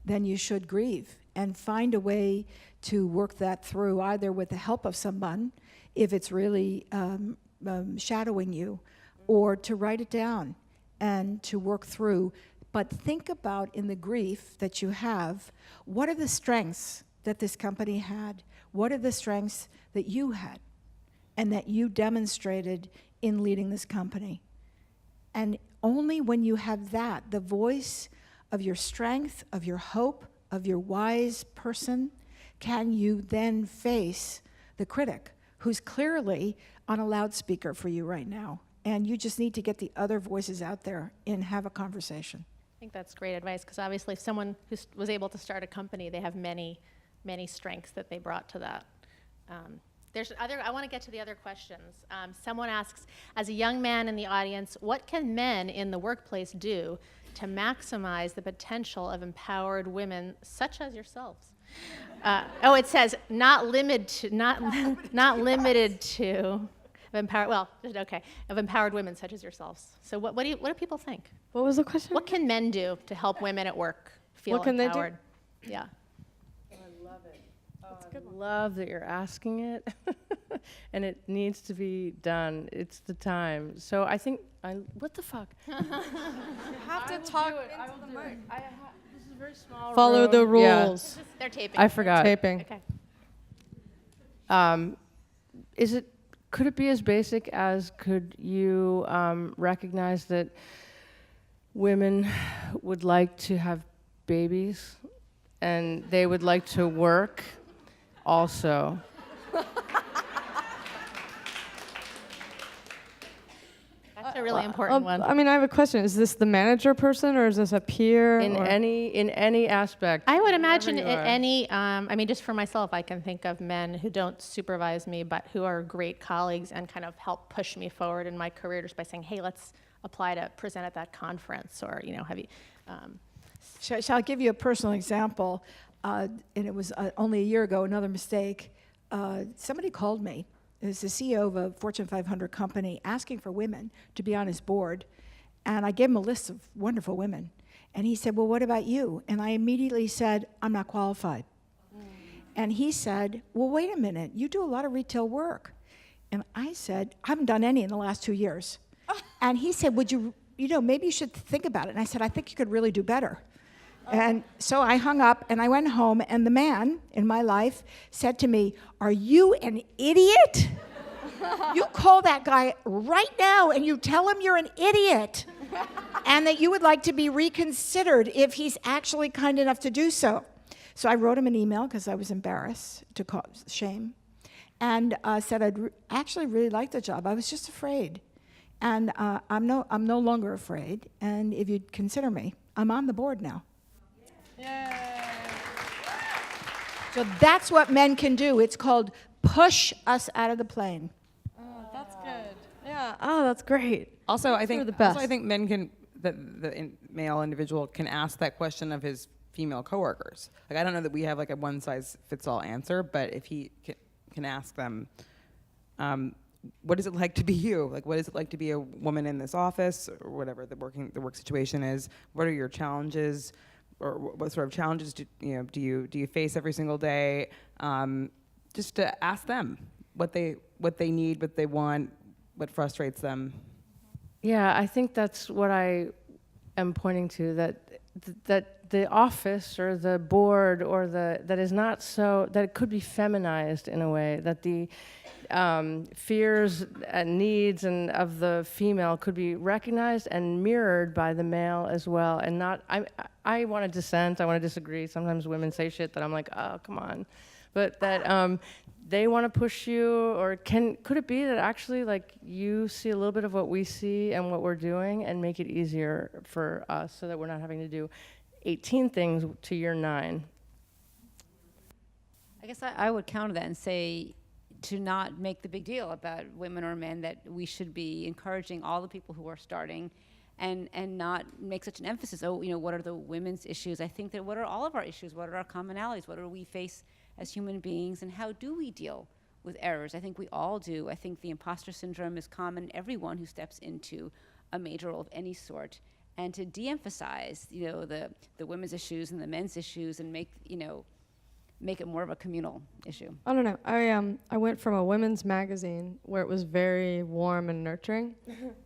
then you should grieve and find a way to work that through, either with the help of someone, if it's really shadowing you, or to write it down and to work through. But think about, in the grief that you have, what are the strengths that this company had? What are the strengths that you had and that you demonstrated in leading this company? And only when you have that, the voice of your strength, of your hope, of your wise person, can you then face the critic, who's clearly on a loudspeaker for you right now. And you just need to get the other voices out there and have a conversation. I think that's great advice, because obviously someone who was able to start a company, they have many, many strengths that they brought to that. I want to get to the other questions. Someone asks, as a young man in the audience, what can men in the workplace do to maximize the potential of empowered women such as yourselves? It says not limited to of empowered women such as yourselves. So what do people think? What was the question? What can men do to help women at work feel What can they do? empowered? Yeah. I love it. I love that you're asking it, and it needs to be done. It's the time. So I think what the fuck? You have to talk into the mic. This is a very small Follow room. the rules. They're taping. I forgot. Taping. Okay. Could it be as basic as, could you recognize that women would like to have babies and they would like to work, also. That's a really important one. I mean, I have a question. Is this the manager person or is this a peer? In or- any aspect. I would imagine wherever you are. any, I mean, just for myself, I can think of men who don't supervise me, but who are great colleagues and kind of help push me forward in my career just by saying, hey, let's apply to present at that conference, or, you know, have you, Shall I give you a personal example? And it was only a year ago, another mistake. Somebody called me. It was the CEO of a Fortune 500 company asking for women to be on his board. And I gave him a list of wonderful women. And he said, well, what about you? And I immediately said, I'm not qualified. And he said, well, wait a minute. You do a lot of retail work. And I said, I haven't done any in the last 2 years. And he said, would you, maybe you should think about it. And I said, I think you could really do better. And so I hung up and I went home, and the man in my life said to me, are you an idiot? You call that guy right now and you tell him you're an idiot and that you would like to be reconsidered if he's actually kind enough to do so. So I wrote him an email because I was embarrassed, to cause shame, and said I'd actually really like the job. I was just afraid. And I'm no longer afraid. And if you'd consider me, I'm on the board now. So that's what men can do. It's called push us out of the plane. Oh, that's good. Yeah. Oh, that's great. Also, I Those are think the best. also I think men can, male individual can ask that question of his female coworkers. Like, I don't know that we have like a one size fits all answer, but if he can ask them, what is it like to be you? Like, what is it like to be a woman in this office, or whatever the work situation is? What are your challenges, or what sort of challenges do you face every single day? Just to ask them what they need, what they want, what frustrates them. Yeah, I think that's what I am pointing to, that the office or the board or that is not so, that it could be feminized in a way, that the fears and needs and of the female could be recognized and mirrored by the male as well. And not, I want to dissent, I want to disagree. Sometimes women say shit that I'm like, oh, come on. But that they want to push you, or could it be that actually like you see a little bit of what we see and what we're doing and make it easier for us so that we're not having to do 18 things to year 9? I guess I would counter that and say to not make the big deal about women or men, that we should be encouraging all the people who are starting and not make such an emphasis, what are the women's issues? I think that what are all of our issues? What are our commonalities? What do we face as human beings, and how do we deal with errors? I think we all do. I think the imposter syndrome is common in everyone who steps into a major role of any sort. And to de-emphasize, the women's issues and the men's issues, and make it more of a communal issue. I don't know. I went from a women's magazine where it was very warm and nurturing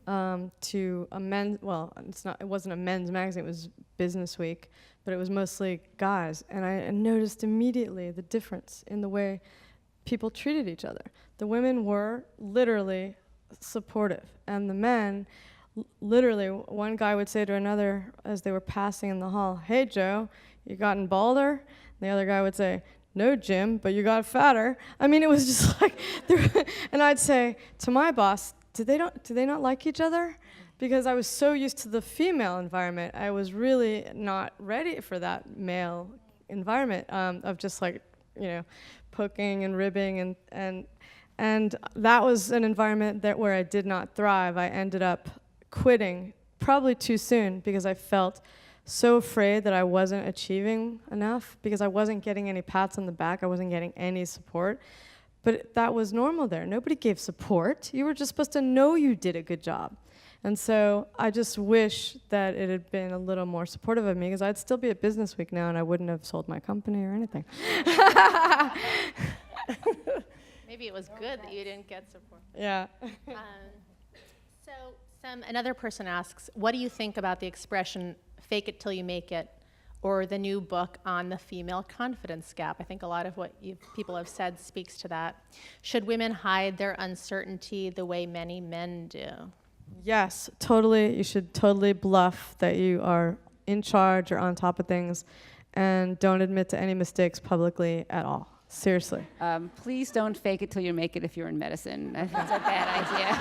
to a men's. Well, it wasn't a men's magazine. It was Business Week, but it was mostly guys, and I noticed immediately the difference in the way people treated each other. The women were literally supportive, and the men, literally, one guy would say to another as they were passing in the hall, "Hey, Joe, you gotten balder?" The other guy would say, "No, Jim, but you got fatter." I mean, it was just like, and I'd say to my boss, do they not like each other? Because I was so used to the female environment, I was really not ready for that male environment of just like, poking and ribbing, and that was an environment where I did not thrive. I ended up quitting probably too soon because I felt so afraid that I wasn't achieving enough, because I wasn't getting any pats on the back, I wasn't getting any support. But that was normal there. Nobody gave support. You were just supposed to know you did a good job. And so I just wish that it had been a little more supportive of me, because I'd still be at Business Week now and I wouldn't have sold my company or anything. maybe it was good that you didn't get support. Yeah. So another person asks, what do you think about the expression, fake it till you make it, or the new book on the female confidence gap? I think a lot of what people have said speaks to that. Should women hide their uncertainty the way many men do? Yes, totally. You should totally bluff that you are in charge or on top of things, and don't admit to any mistakes publicly at all. Seriously. Please don't fake it till you make it if you're in medicine. I think that's a bad idea.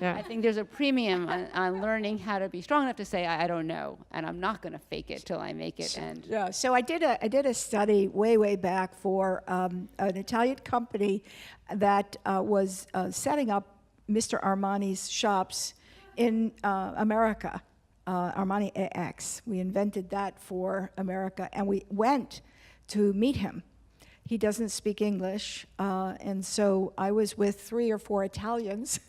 Yeah. I think there's a premium on learning how to be strong enough to say, I don't know, and I'm not going to fake it till I make it. And Yeah, so I did a study way back for an Italian company that was setting up Mr. Armani's shops in America, Armani AX. We invented that for America, and we went to meet him. He doesn't speak English, and so I was with 3 or 4 Italians,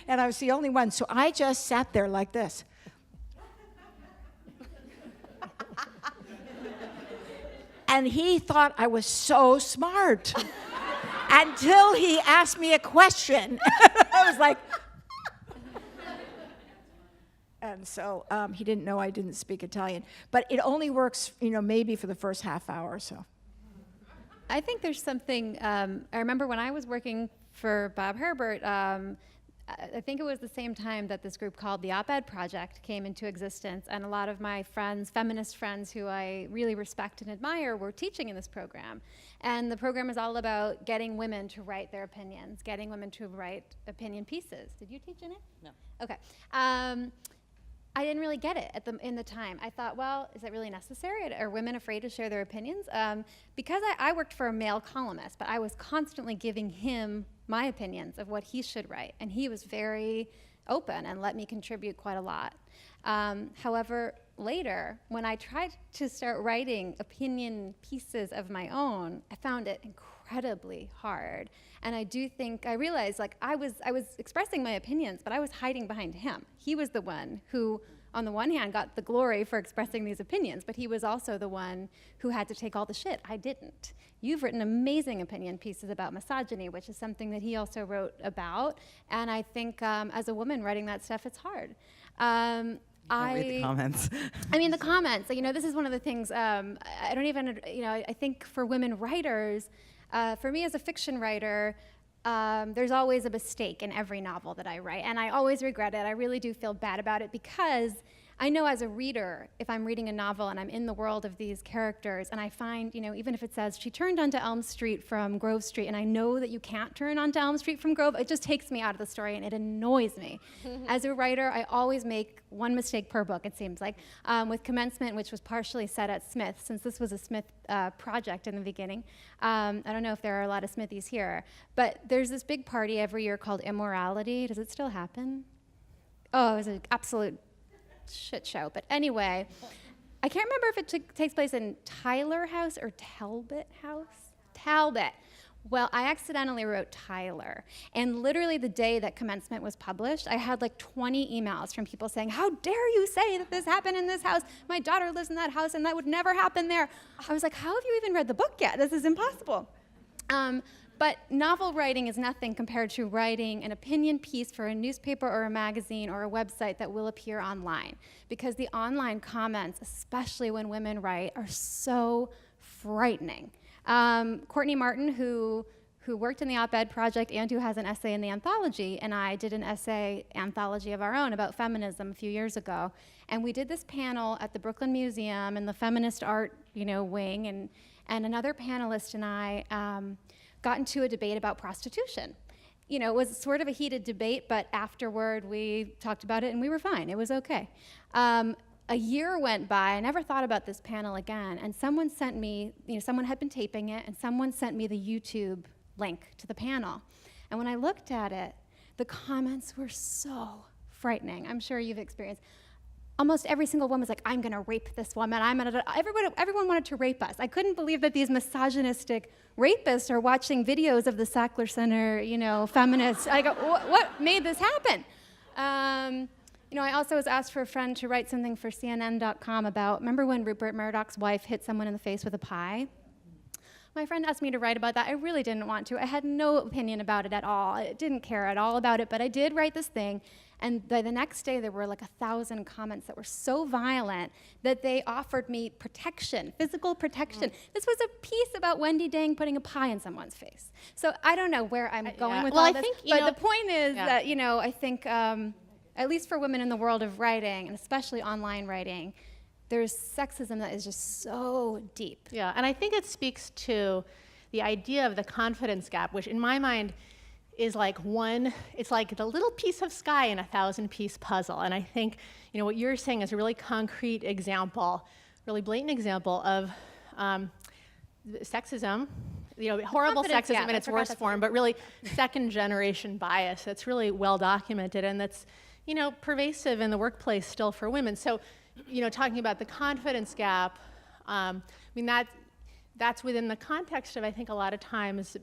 and I was the only one. So I just sat there like this. And he thought I was so smart until he asked me a question. I was like, and so he didn't know I didn't speak Italian. But it only works, maybe for the first half hour or so. I think there's something, I remember when I was working for Bob Herbert, I think it was the same time that this group called the Op-Ed Project came into existence, and a lot of my friends, feminist friends who I really respect and admire, were teaching in this program. And the program is all about getting women to write their opinions, getting women to write opinion pieces. Did you teach in it? No. Okay. I didn't really get it in the time. I thought, well, is that really necessary? Are women afraid to share their opinions? Because I worked for a male columnist, but I was constantly giving him my opinions of what he should write, and he was very open and let me contribute quite a lot. However, later, when I tried to start writing opinion pieces of my own, I found it incredibly hard. And I realized, like, I was expressing my opinions, but I was hiding behind him. He was the one who, on the one hand, got the glory for expressing these opinions, but he was also the one who had to take all the shit. I didn't. You've written amazing opinion pieces about misogyny, which is something that he also wrote about. And I think as a woman writing that stuff, it's hard. Read the comments. I mean, the comments, this is one of the things, I don't even, I think for women writers, for me as a fiction writer, there's always a mistake in every novel that I write, and I always regret it. I really do feel bad about it, because I know as a reader, if I'm reading a novel and I'm in the world of these characters, and I find, even if it says, she turned onto Elm Street from Grove Street, and I know that you can't turn onto Elm Street from Grove, it just takes me out of the story, and it annoys me. As a writer, I always make one mistake per book, it seems like. With Commencement, which was partially set at Smith, since this was a Smith project in the beginning. I don't know if there are a lot of Smithies here, but there's this big party every year called Immorality. Does it still happen? Oh, it was an absolute shit show. But anyway, I can't remember if it takes place in Tyler House or Talbot House. Talbot. Well, I accidentally wrote Tyler. And literally the day that Commencement was published, I had like 20 emails from people saying, how dare you say that this happened in this house? My daughter lives in that house and that would never happen there. I was like, how have you even read the book yet? This is impossible. But novel writing is nothing compared to writing an opinion piece for a newspaper or a magazine or a website that will appear online. Because the online comments, especially when women write, are so frightening. Courtney Martin, who worked in the Op-Ed Project and who has an essay in the anthology, and I did an essay anthology of our own about feminism a few years ago. And we did this panel at the Brooklyn Museum in the feminist art, wing, and another panelist and I got into a debate about prostitution. It was sort of a heated debate, but afterward we talked about it and we were fine. It was okay. A year went by, I never thought about this panel again, and someone sent me, someone had been taping it, and someone sent me the YouTube link to the panel. And when I looked at it, the comments were so frightening. I'm sure you've experienced. Almost every single one was like, I'm gonna rape this woman. Everyone wanted to rape us. I couldn't believe that these misogynistic rapists are watching videos of the Sackler Center, feminists. I go, what made this happen? I also was asked for a friend to write something for CNN.com about, remember when Rupert Murdoch's wife hit someone in the face with a pie? My friend asked me to write about that. I really didn't want to. I had no opinion about it at all. I didn't care at all about it, but I did write this thing. And by the next day, there were like 1,000 comments that were so violent that they offered me protection, physical protection. This was a piece about Wendy Dang putting a pie in someone's face. So I don't know where I'm going with all this. But the point is that, I think, at least for women in the world of writing, and especially online writing, there's sexism that is just so deep. Yeah, and I think it speaks to the idea of the confidence gap, which in my mind is like it's like the little piece of sky in a 1,000-piece puzzle. And I think, what you're saying is a really concrete example, really blatant example of sexism, horrible Confidence sexism gap, in I its forgot worst that's form, but really second-generation bias that's really well documented and that's, pervasive in the workplace still for women. So, talking about the confidence gap, that's within the context of, I think, a lot of times,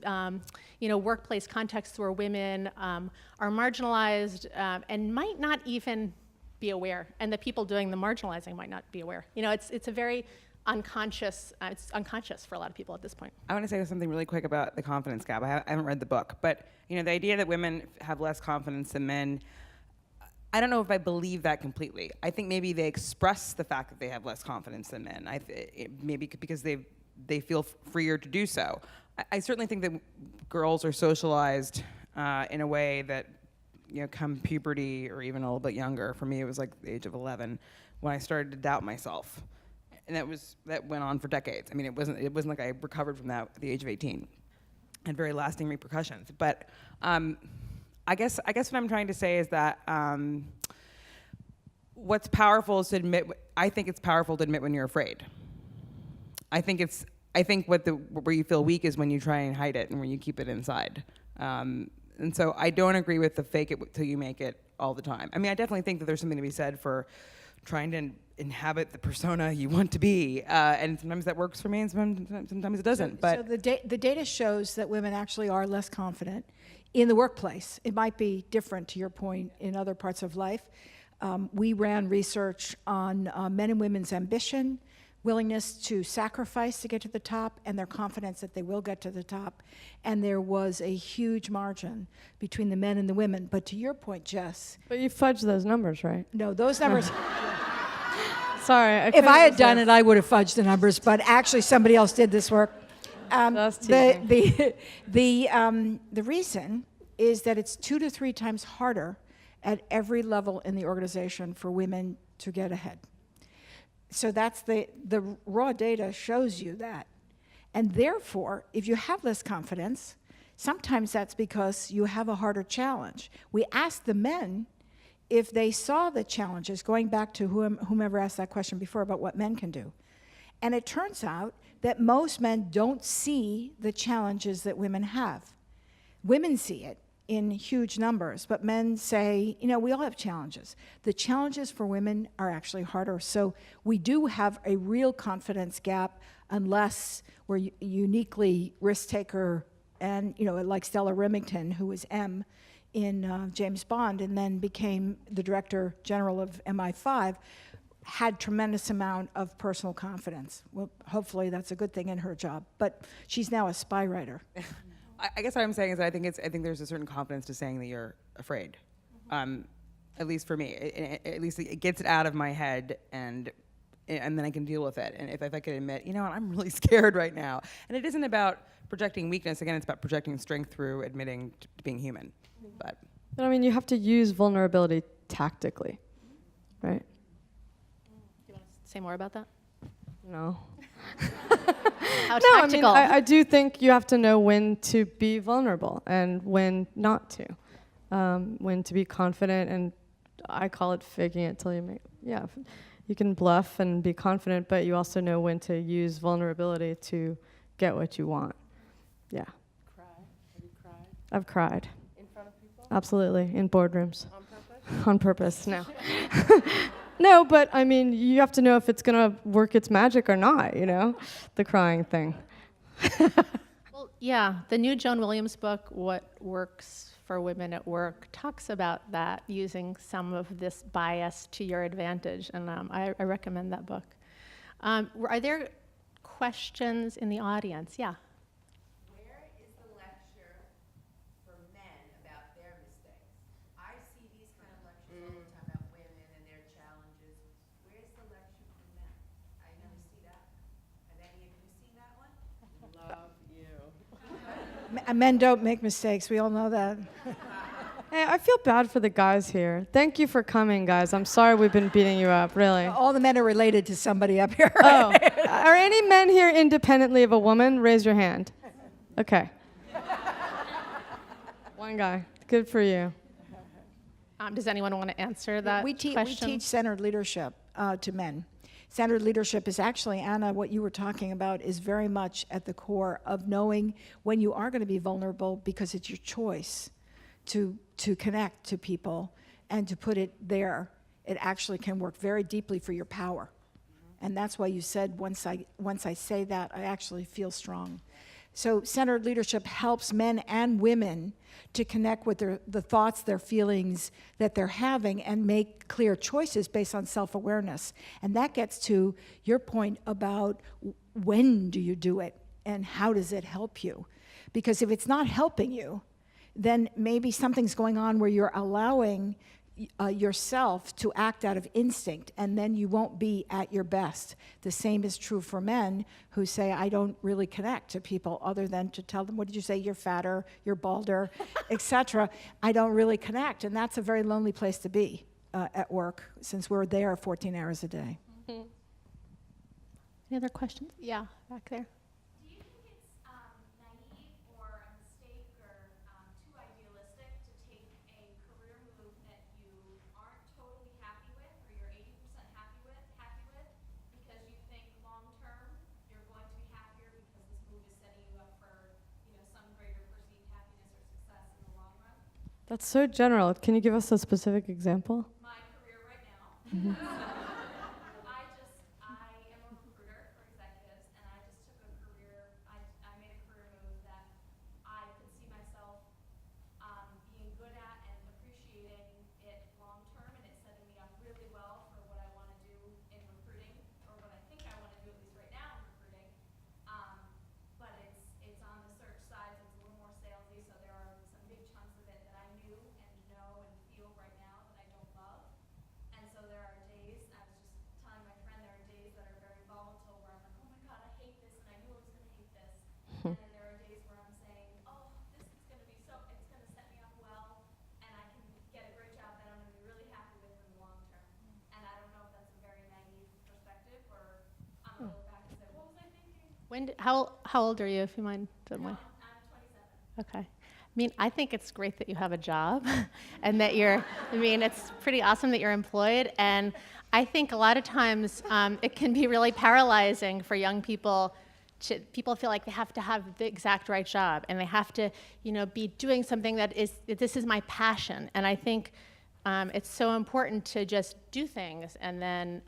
workplace contexts where women are marginalized and might not even be aware, and the people doing the marginalizing might not be aware. It's a very unconscious. It's unconscious for a lot of people at this point. I want to say something really quick about the confidence gap. I haven't read the book, but the idea that women have less confidence than men, I don't know if I believe that completely. I think maybe they express the fact that they have less confidence than men. Maybe because they feel freer to do so. I certainly think that girls are socialized in a way that, come puberty or even a little bit younger. For me, it was like the age of 11 when I started to doubt myself, and that went on for decades. I mean, it wasn't like I recovered from that at the age of 18. Had very lasting repercussions. But I guess what I'm trying to say is that what's powerful is to admit. I think it's powerful to admit when you're afraid. I think where you feel weak is when you try and hide it and when you keep it inside. And so I don't agree with the fake it till you make it all the time. I mean, I definitely think that there's something to be said for trying to inhabit the persona you want to be, and sometimes that works for me, and sometimes it doesn't. So the data shows that women actually are less confident in the workplace. It might be different, to your point, in other parts of life. We ran research on men and women's ambition, willingness to sacrifice to get to the top, and their confidence that they will get to the top. And there was a huge margin between the men and the women. But to your point, Jess. But you fudged those numbers, right? No, those numbers. Sorry. If I had done it, I would have fudged the numbers. But actually, somebody else did this work. The reason is that it's 2 to 3 times harder at every level in the organization for women to get ahead. So that's the raw data shows you that. And therefore, if you have less confidence, sometimes that's because you have a harder challenge. We asked the men if they saw the challenges, going back to whomever asked that question before about what men can do. And it turns out that most men don't see the challenges that women have. Women see it in huge numbers, but men say, we all have challenges. The challenges for women are actually harder. So we do have a real confidence gap unless we're uniquely risk taker and, like Stella Remington, who was M in James Bond and then became the Director General of MI5, had tremendous amount of personal confidence. Well, hopefully that's a good thing in her job, but she's now a spy writer. I guess what I'm saying is that I think there's a certain confidence to saying that you're afraid. At least for me, at least it gets it out of my head, and then I can deal with it. And if I can admit, I'm really scared right now. And it isn't about projecting weakness. Again, it's about projecting strength through admitting to being human. But I mean, you have to use vulnerability tactically, right? Do you want to say more about that? No. How No, tactical? I do think you have to know when to be vulnerable and when not to. When to be confident, and I call it faking it till you make, you can bluff and be confident, but you also know when to use vulnerability to get what you want. Yeah. Cry? Have you cried? I've cried. In front of people? Absolutely. In boardrooms. On purpose? On purpose, no. No, but I mean, you have to know if it's going to work its magic or not, the crying thing. Well, yeah, the new Joan Williams book, What Works for Women at Work, talks about that, using some of this bias to your advantage, and I recommend that book. Are there questions in the audience? Yeah. Where is the lecture for men about their mistakes? I see these kind of lectures all the time about women and their challenges. Where's the lecture for men? I never see that. Have any of you seen that one? Love you. Men don't make mistakes. We all know that. I feel bad for the guys here. Thank you for coming, guys. I'm sorry we've been beating you up, really. All the men are related to somebody up here. Oh, are any men here independently of a woman? Raise your hand. Okay. One guy. Good for you. Does anyone want to answer that We question? teach centered leadership to men. Centered leadership is actually, Anna, what you were talking about is very much at the core of knowing when you are going to be vulnerable, because it's your choice to connect to people and to put it there. It actually can work very deeply for your power. And that's why you said, once I say that, I actually feel strong. So centered leadership helps men and women to connect with the thoughts, their feelings that they're having, and make clear choices based on self-awareness. And that gets to your point about when do you do it and how does it help you? Because if it's not helping you, then maybe something's going on where you're allowing yourself to act out of instinct, and then you won't be at your best. The same is true for men who say, I don't really connect to people other than to tell them, what did you say, you're fatter, you're balder, etc. I don't really connect, and that's a very lonely place to be at work, since we're there 14 hours a day. Any other questions? Yeah, back there. Do you think it's naive or a mistake or too idealistic to take a career move that you aren't totally happy with, or you're 80% happy with, because you think long term you're going to be happier because this move is setting you up for, some greater perceived happiness or success in the long run? That's so general. Can you give us a specific example? My career right now. I am a recruiter for executives, and I just took a career, I made a career move that I could see myself being good at and appreciating it long term, and it's setting me up really well for what I want to do in recruiting, or what I think I want to do at least right now in recruiting. But it's on the search side, so it's a little more salesy, so there are some big chunks of it that I knew and know and feel right now that I don't love. And so there are days, I was just telling my friend, there are days that are very volatile where I'm like, oh my God, I hate this, and I knew I was going to hate this. And then there are days where I'm saying, oh, this is going to be so, it's going to set me up well, and I can get a great job that I'm going to be really happy with in the long term. And I don't know if that's a very naive perspective, or I'm going to look back and say, what was I thinking? How old are you, if you mind? I'm 27. Okay. I mean, I think it's great that you have a job and that it's pretty awesome that you're employed. And I think a lot of times it can be really paralyzing for young people. People feel like they have to have the exact right job, and they have to, be doing something this is my passion. And I think it's so important to just do things and then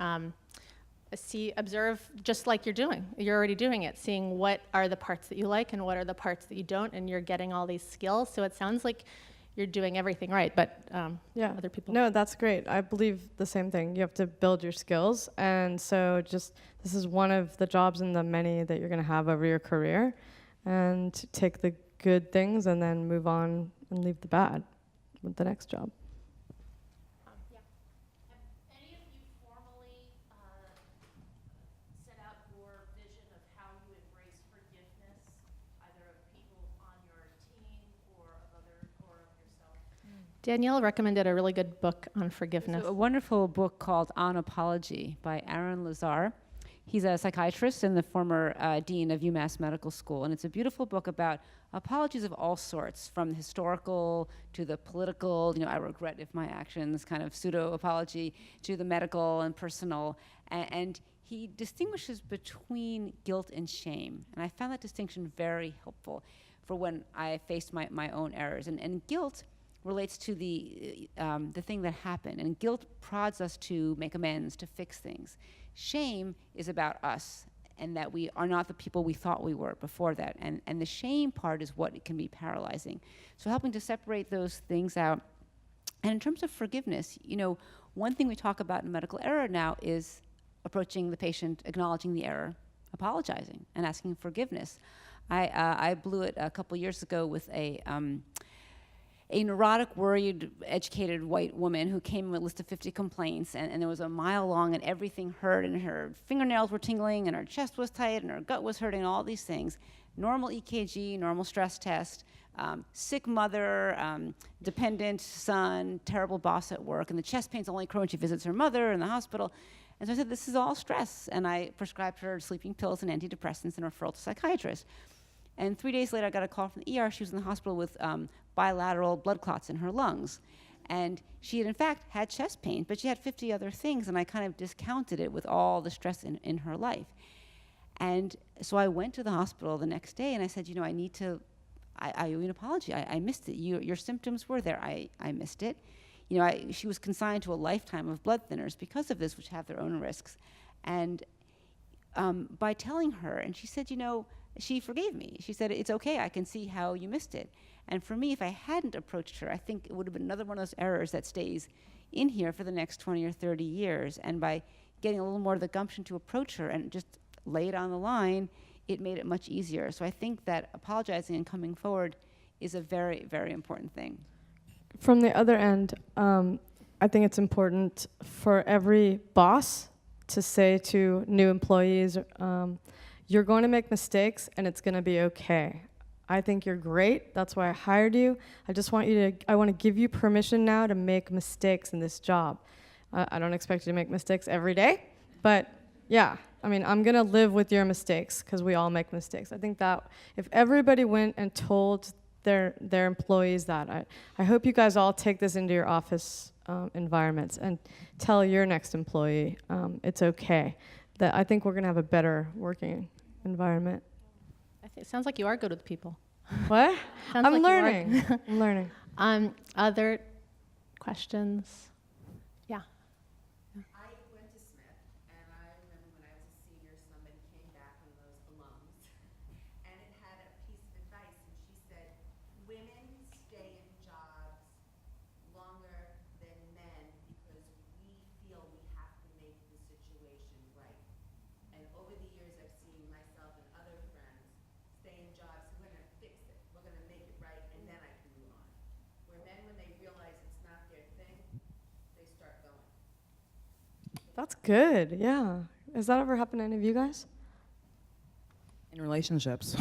observe just like you're doing. You're already doing it, seeing what are the parts that you like and what are the parts that you don't, and you're getting all these skills. So it sounds like you're doing everything right, but other people. No, that's great. I believe the same thing. You have to build your skills, and so this is one of the jobs in the many that you're going to have over your career, and take the good things and then move on and leave the bad with the next job. Have any of you formally set out your vision of how you embrace forgiveness, either of people on your team or of yourself? Danielle recommended a really good book on forgiveness. There's a wonderful book called On Apology by Aaron Lazar. He's a psychiatrist and the former dean of UMass Medical School. And it's a beautiful book about apologies of all sorts, from the historical to the political, I regret if my actions, kind of pseudo-apology, to the medical and personal. And he distinguishes between guilt and shame. And I found that distinction very helpful for when I faced my own errors. And guilt relates to the thing that happened. And guilt prods us to make amends, to fix things. Shame is about us, and that we are not the people we thought we were before that. And the shame part is what can be paralyzing. So helping to separate those things out. And in terms of forgiveness, one thing we talk about in medical error now is approaching the patient, acknowledging the error, apologizing, and asking forgiveness. I blew it a couple years ago with a neurotic, worried, educated white woman who came with a list of 50 complaints, and there was a mile long, and everything hurt, and her fingernails were tingling, and her chest was tight, and her gut was hurting, and all these things. normal EKG, normal stress test, sick mother, dependent son, terrible boss at work, and the chest pain's only occur when she visits her mother in the hospital. And so I said, this is all stress. And I prescribed her sleeping pills and antidepressants and a referral to psychiatrist. And 3 days later, I got a call from the ER. She was in the hospital with bilateral blood clots in her lungs. And she had, in fact, had chest pain, but she had 50 other things, and I kind of discounted it with all the stress in her life. And so I went to the hospital the next day, and I said, I need to, I owe you an apology. I missed it. Your symptoms were there. I missed it. She was consigned to a lifetime of blood thinners because of this, which have their own risks. And by telling her, and she said, she forgave me. She said, it's okay, I can see how you missed it. And for me, if I hadn't approached her, I think it would have been another one of those errors that stays in here for the next 20 or 30 years. And by getting a little more of the gumption to approach her and just lay it on the line, it made it much easier. So I think that apologizing and coming forward is a very, very important thing. From the other end, I think it's important for every boss to say to new employees, you're going to make mistakes and it's going to be okay. I think you're great. That's why I hired you. I want to give you permission now to make mistakes in this job. I don't expect you to make mistakes every day, but yeah, I'm going to live with your mistakes because we all make mistakes. I think that if everybody went and told their employees that, I hope you guys all take this into your office environments and tell your next employee it's okay. That I think we're going to have a better working environment. It sounds like you are good with people. What? Sounds I'm like learning. I'm learning. Other questions? Yeah. I went to Smith, and I remember when I was a senior, somebody came back from those alums, and it had a piece of advice, and she said, women stay in jobs longer than men because we feel we have to make the situation right. And over the years, I've seen myself and other friends stay in jobs, we're going to fix it, we're going to make it right, and then I can move on. Where men, when they realize it's not their thing, they start going. That's good. Yeah. Has that ever happened to any of you guys? In relationships.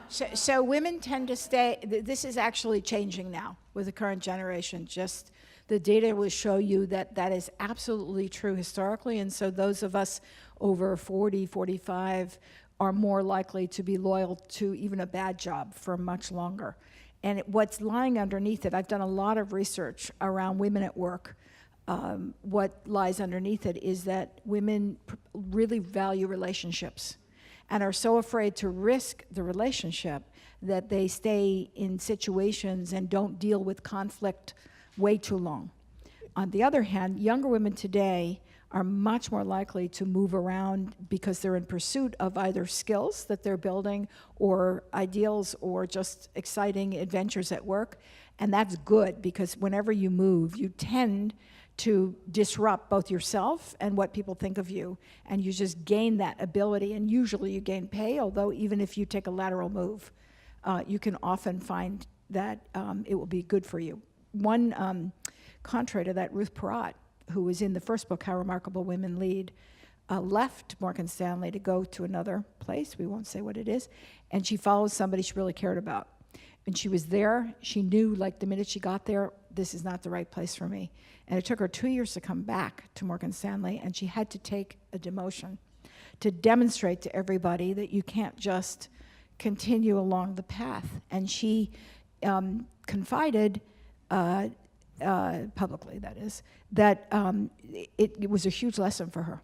So women tend to stay, this is actually changing now with the current generation. Just the data will show you that that is absolutely true historically. And so those of us over 40, 45 are more likely to be loyal to even a bad job for much longer. And what's lying underneath it, I've done a lot of research around women at work. What lies underneath it is that women really value relationships and are so afraid to risk the relationship that they stay in situations and don't deal with conflict way too long. On the other hand, younger women today are much more likely to move around because they're in pursuit of either skills that they're building or ideals or just exciting adventures at work. And that's good because whenever you move, you tend to disrupt both yourself and what people think of you. And you just gain that ability. And usually you gain pay, although even if you take a lateral move, you can often find that it will be good for you. One contrary to that, Ruth Perot, who was in the first book, How Remarkable Women Lead, left Morgan Stanley to go to another place, we won't say what it is, and she followed somebody she really cared about. And she was there, she knew like the minute she got there, this is not the right place for me. And it took her 2 years to come back to Morgan Stanley, and she had to take a demotion to demonstrate to everybody that you can't just continue along the path. And she confided, publicly that is, that it was a huge lesson for her.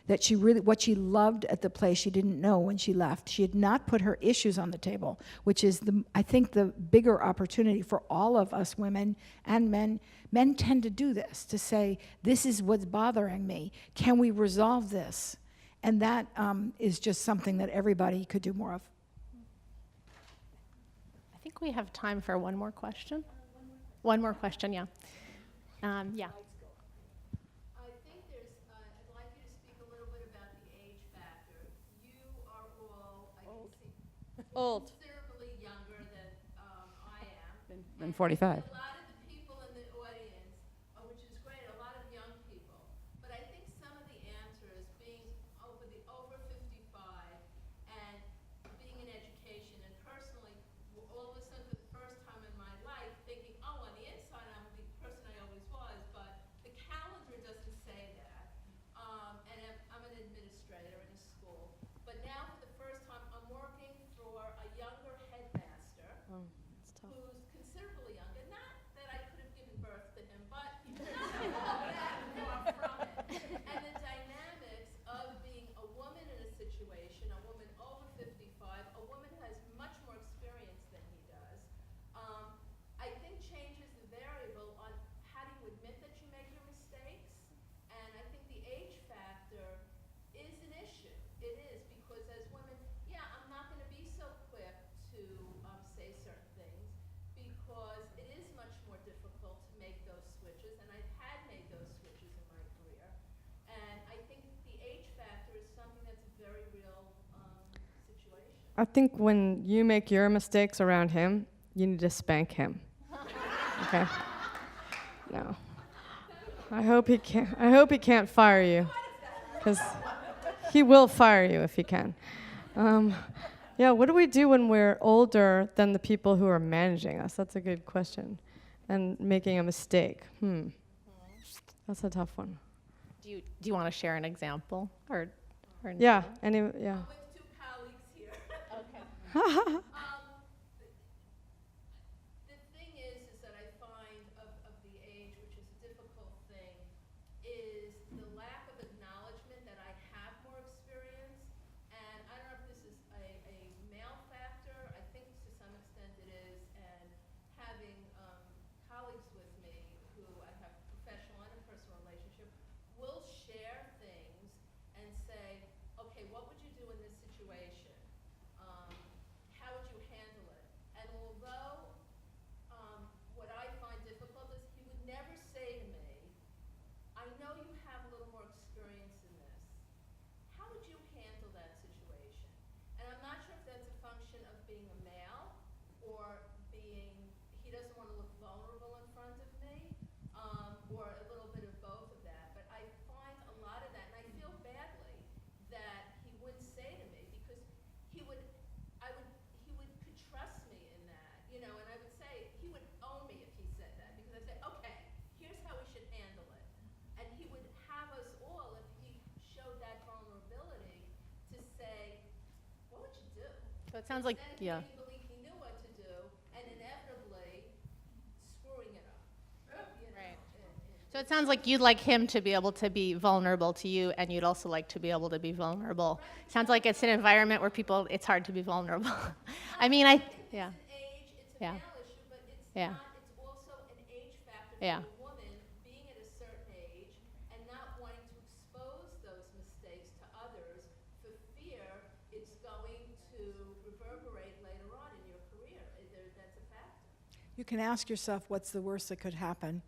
That she really, what she loved at the place she didn't know when she left. She had not put her issues on the table, which is, I think, the bigger opportunity for all of us women and men. Men tend to do this, to say, this is what's bothering me. Can we resolve this? And that is just something that everybody could do more of. I think we have time for one more question. One more question, yeah. Yeah. I think I'd like you to speak a little bit about the age factor. You are all, I can see, Old. considerably younger than I am. Than 45. A lot of the people in the audience, which is great, a lot of young people. But I think some of the answers, being over 55 I think when you make your mistakes around him, you need to spank him. Okay? No. I hope he can't fire you, because he will fire you if he can. Yeah, what do we do when we're older than the people who are managing us? That's a good question. And making a mistake. That's a tough one. Do you want to share an example? Or Yeah. Yeah. I'm with two colleagues here. Okay. The thing is that I find of the age, which is a difficult thing, is the lack of acknowledgement that I have more experience. And I don't know if this is a male factor. I think to some extent it is. And having colleagues with me who I have professional and a personal relationship will share things and say, okay, what would you do in this situation? How would you handle it? And although what I find difficult is he would never say to me, I know you have a little more experience in this. How would you handle that situation? And I'm not sure if that's a function of being a male or he doesn't want to look vulnerable in front of me, or a little bit of both of that. But I find a lot of that, and I feel badly that he wouldn't say to me, because he could trust me in that, and I would say, he would own me if he said that, because I'd say, okay, here's how we should handle it. And he would have us all, if he showed that vulnerability, to say, what would you do? So it sounds like, Then yeah. he believed he knew what to do, and inevitably screwing it up. Right. So it sounds like you'd like him to be able to be vulnerable to you, and you'd also like to be able to be vulnerable. Sounds like it's an environment where it's hard to be vulnerable. I mean, yeah. It's an age, it's a Yeah. male issue, but it's Yeah. not, it's also an age factor Yeah. for a woman being at a certain age and not wanting to expose those mistakes to others for fear it's going to reverberate later on in your career. That's a factor. You can ask yourself, what's the worst that could happen?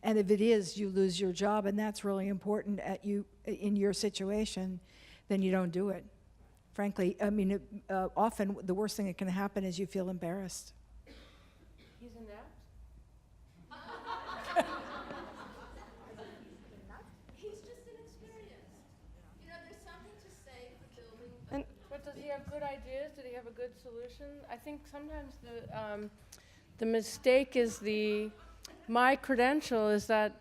And if it is, you lose your job, and that's really important in your situation, then you don't do it. Frankly, I mean, often the worst thing that can happen is you feel embarrassed. He's inept? He's just inexperienced. There's something to say for building. But does he have good ideas? Did he have a good solution? I think sometimes the mistake is my credential is that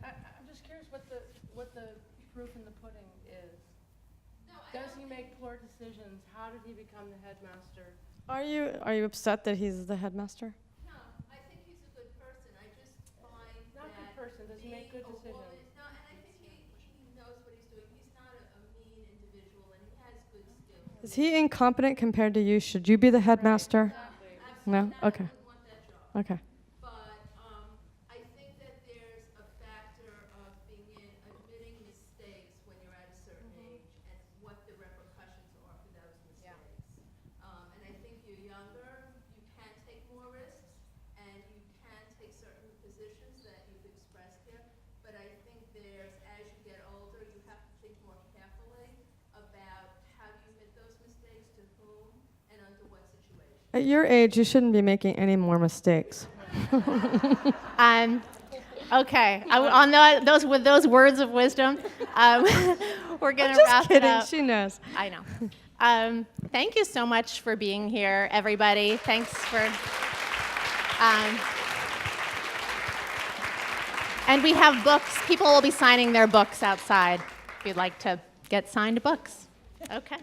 I'm just curious what the proof in the pudding is. Does he make poor decisions? How did he become the headmaster? Are you upset that he's the headmaster? No, I think he's a good person. I just find Not that good person. Does he make good being a decisions? woman- No, and I think he knows what he's doing. He's not a mean individual, and he has good skills. Is he incompetent compared to you? Should you be the headmaster? No? Absolutely not. Okay. I wouldn't want that job. Okay. But I think that there's a factor of admitting mistakes when you're at a certain age and what the repercussions are for those mistakes. And I think you're younger, you can take more risks, and you can take certain positions that you've expressed here. But I think as you get older, you have to think more carefully about how you admit those mistakes, to whom, and under what situation. At your age, you shouldn't be making any more mistakes. Okay. With those words of wisdom, we're going to wrap Kidding, it up. she knows. I know. Thank you so much for being here, everybody. Thanks for. And we have books. People will be signing their books outside if you'd like to get signed books. Okay.